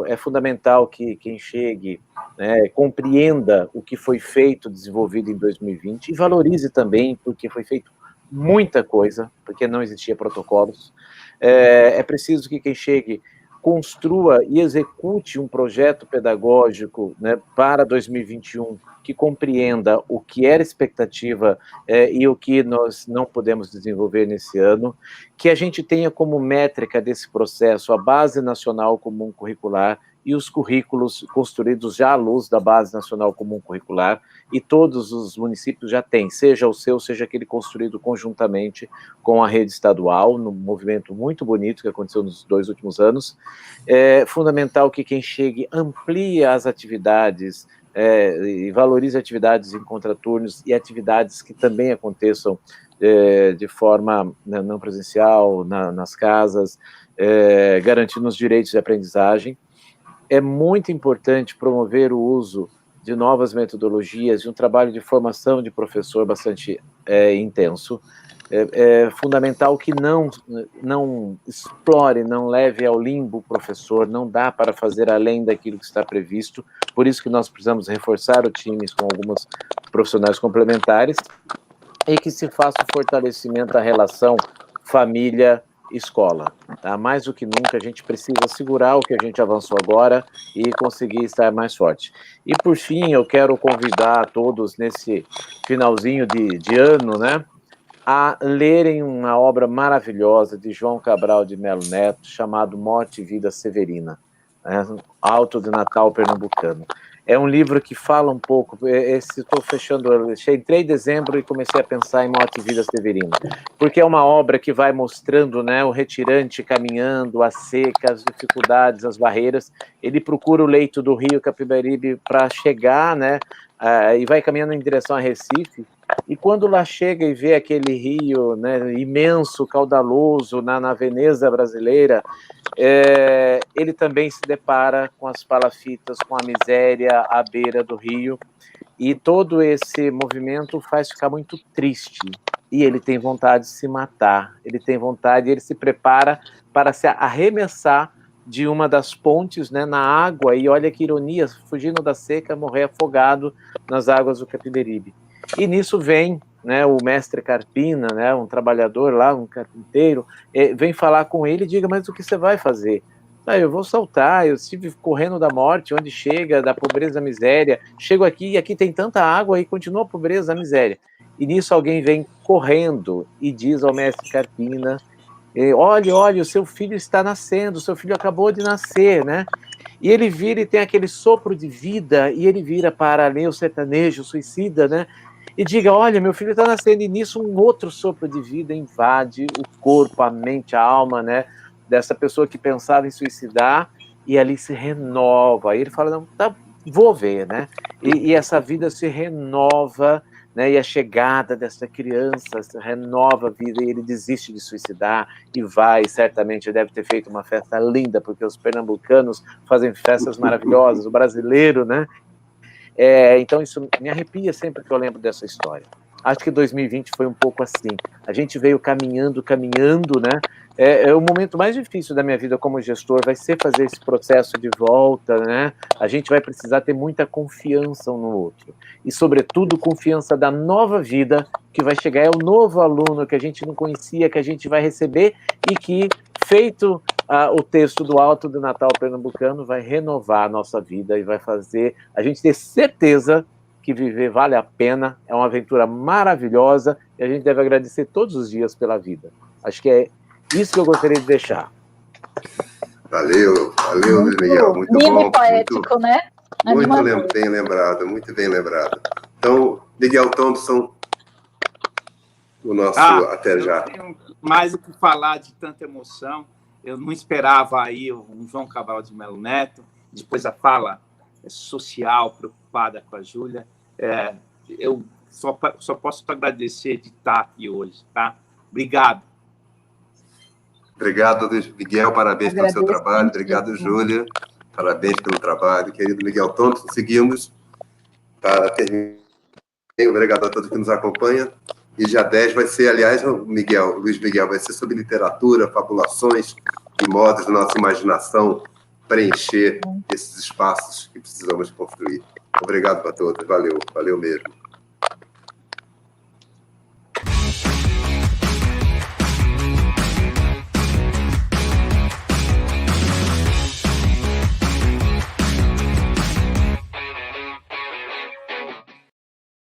É fundamental que quem chegue, né, compreenda o que foi feito, desenvolvido em 2020 e valorize também, porque foi feito muita coisa, porque não existia protocolos. É preciso que quem chegue construa e execute um projeto pedagógico, né, para 2021 que compreenda o que era expectativa e o que nós não podemos desenvolver nesse ano, que a gente tenha como métrica desse processo a Base Nacional Comum Curricular e os currículos construídos já à luz da Base Nacional Comum Curricular, e todos os municípios já têm, seja o seu, seja aquele construído conjuntamente com a rede estadual, num movimento muito bonito que aconteceu nos 2 últimos anos. É fundamental que quem chegue amplie as atividades, e valorize atividades em contraturnos e atividades que também aconteçam de forma não presencial, nas casas, garantindo os direitos de aprendizagem. É muito importante promover o uso de novas metodologias e um trabalho de formação de professor bastante intenso. É fundamental que não explore, não leve ao limbo o professor, não dá para fazer além daquilo que está previsto, por isso que nós precisamos reforçar o time com alguns profissionais complementares e que se faça o fortalecimento da relação família-escola. Tá? Mais do que nunca, a gente precisa segurar o que a gente avançou agora e conseguir estar mais forte. E, por fim, eu quero convidar todos nesse finalzinho de ano, né, a lerem uma obra maravilhosa de João Cabral de Melo Neto, chamado Morte e Vida Severina, né? Auto de Natal Pernambucano. É um livro que fala um pouco, estou fechando, entrei em dezembro e comecei a pensar em Morte e Vida Severina, porque é uma obra que vai mostrando, né, o retirante caminhando, a seca, as dificuldades, as barreiras. Ele procura o leito do rio Capibaribe para chegar, né, e vai caminhando em direção a Recife, E quando lá chega e vê aquele rio, né, imenso, caudaloso, na Veneza brasileira, ele também se depara com as palafitas, com a miséria à beira do rio, e todo esse movimento faz ficar muito triste, e ele tem vontade de se matar, ele tem vontade, ele se prepara para se arremessar de uma das pontes, né, na água, e olha que ironia, fugindo da seca, morrer afogado nas águas do Capiberibe. E nisso vem, né, o mestre Carpina, né, um trabalhador lá, um carpinteiro, vem falar com ele e diga, mas o que você vai fazer? Ah, eu vou saltar, eu estive correndo da morte, onde chega, da pobreza, da miséria, chego aqui e aqui tem tanta água e continua a pobreza, a miséria. E nisso alguém vem correndo e diz ao mestre Carpina, olha, o seu filho está nascendo, o seu filho acabou de nascer, né? E ele vira e tem aquele sopro de vida, e ele vira para ali o sertanejo, o suicida, né? E diga, olha, meu filho está nascendo, e nisso um outro sopro de vida invade o corpo, a mente, a alma, né? Dessa pessoa que pensava em suicidar, e ali se renova. Aí ele fala, não, tá, vou ver, né? E essa vida se renova, né, e a chegada dessa criança renova a vida, e ele desiste de suicidar e vai, certamente deve ter feito uma festa linda, porque os pernambucanos fazem festas maravilhosas, o brasileiro, né? Então isso me arrepia sempre que eu lembro dessa história. Acho que 2020 foi um pouco assim, a gente veio caminhando, né? O momento mais difícil da minha vida como gestor vai ser fazer esse processo de volta, né? A gente vai precisar ter muita confiança um no outro. E, sobretudo, confiança da nova vida que vai chegar. É o novo aluno que a gente não conhecia, que a gente vai receber e que, feito o texto do Alto do Natal Pernambucano, vai renovar a nossa vida e vai fazer a gente ter certeza que viver vale a pena, é uma aventura maravilhosa e a gente deve agradecer todos os dias pela vida. Acho que é isso que eu gostaria de deixar. Valeu, Luiz Miguel, muito lindo bom. E poético, muito, né? Muito bem lembrado, muito bem lembrado. Então, Miguel Thompson, o nosso até já. Eu tenho mais o que falar de tanta emoção. Eu não esperava aí o João Cabral de Melo Neto, depois a fala social preocupada com a Júlia. Eu só posso agradecer de estar aqui hoje, tá? Obrigado. Obrigado, Miguel, parabéns pelo seu trabalho. Obrigado, Júlia, parabéns pelo trabalho. Querido Miguel Thompson, seguimos para terminar. Obrigado a todos que nos acompanham. E dia 10 vai ser, aliás, Luiz Miguel, vai ser sobre literatura, fabulações e modos da nossa imaginação preencher esses espaços que precisamos construir. Obrigado a todos, valeu mesmo.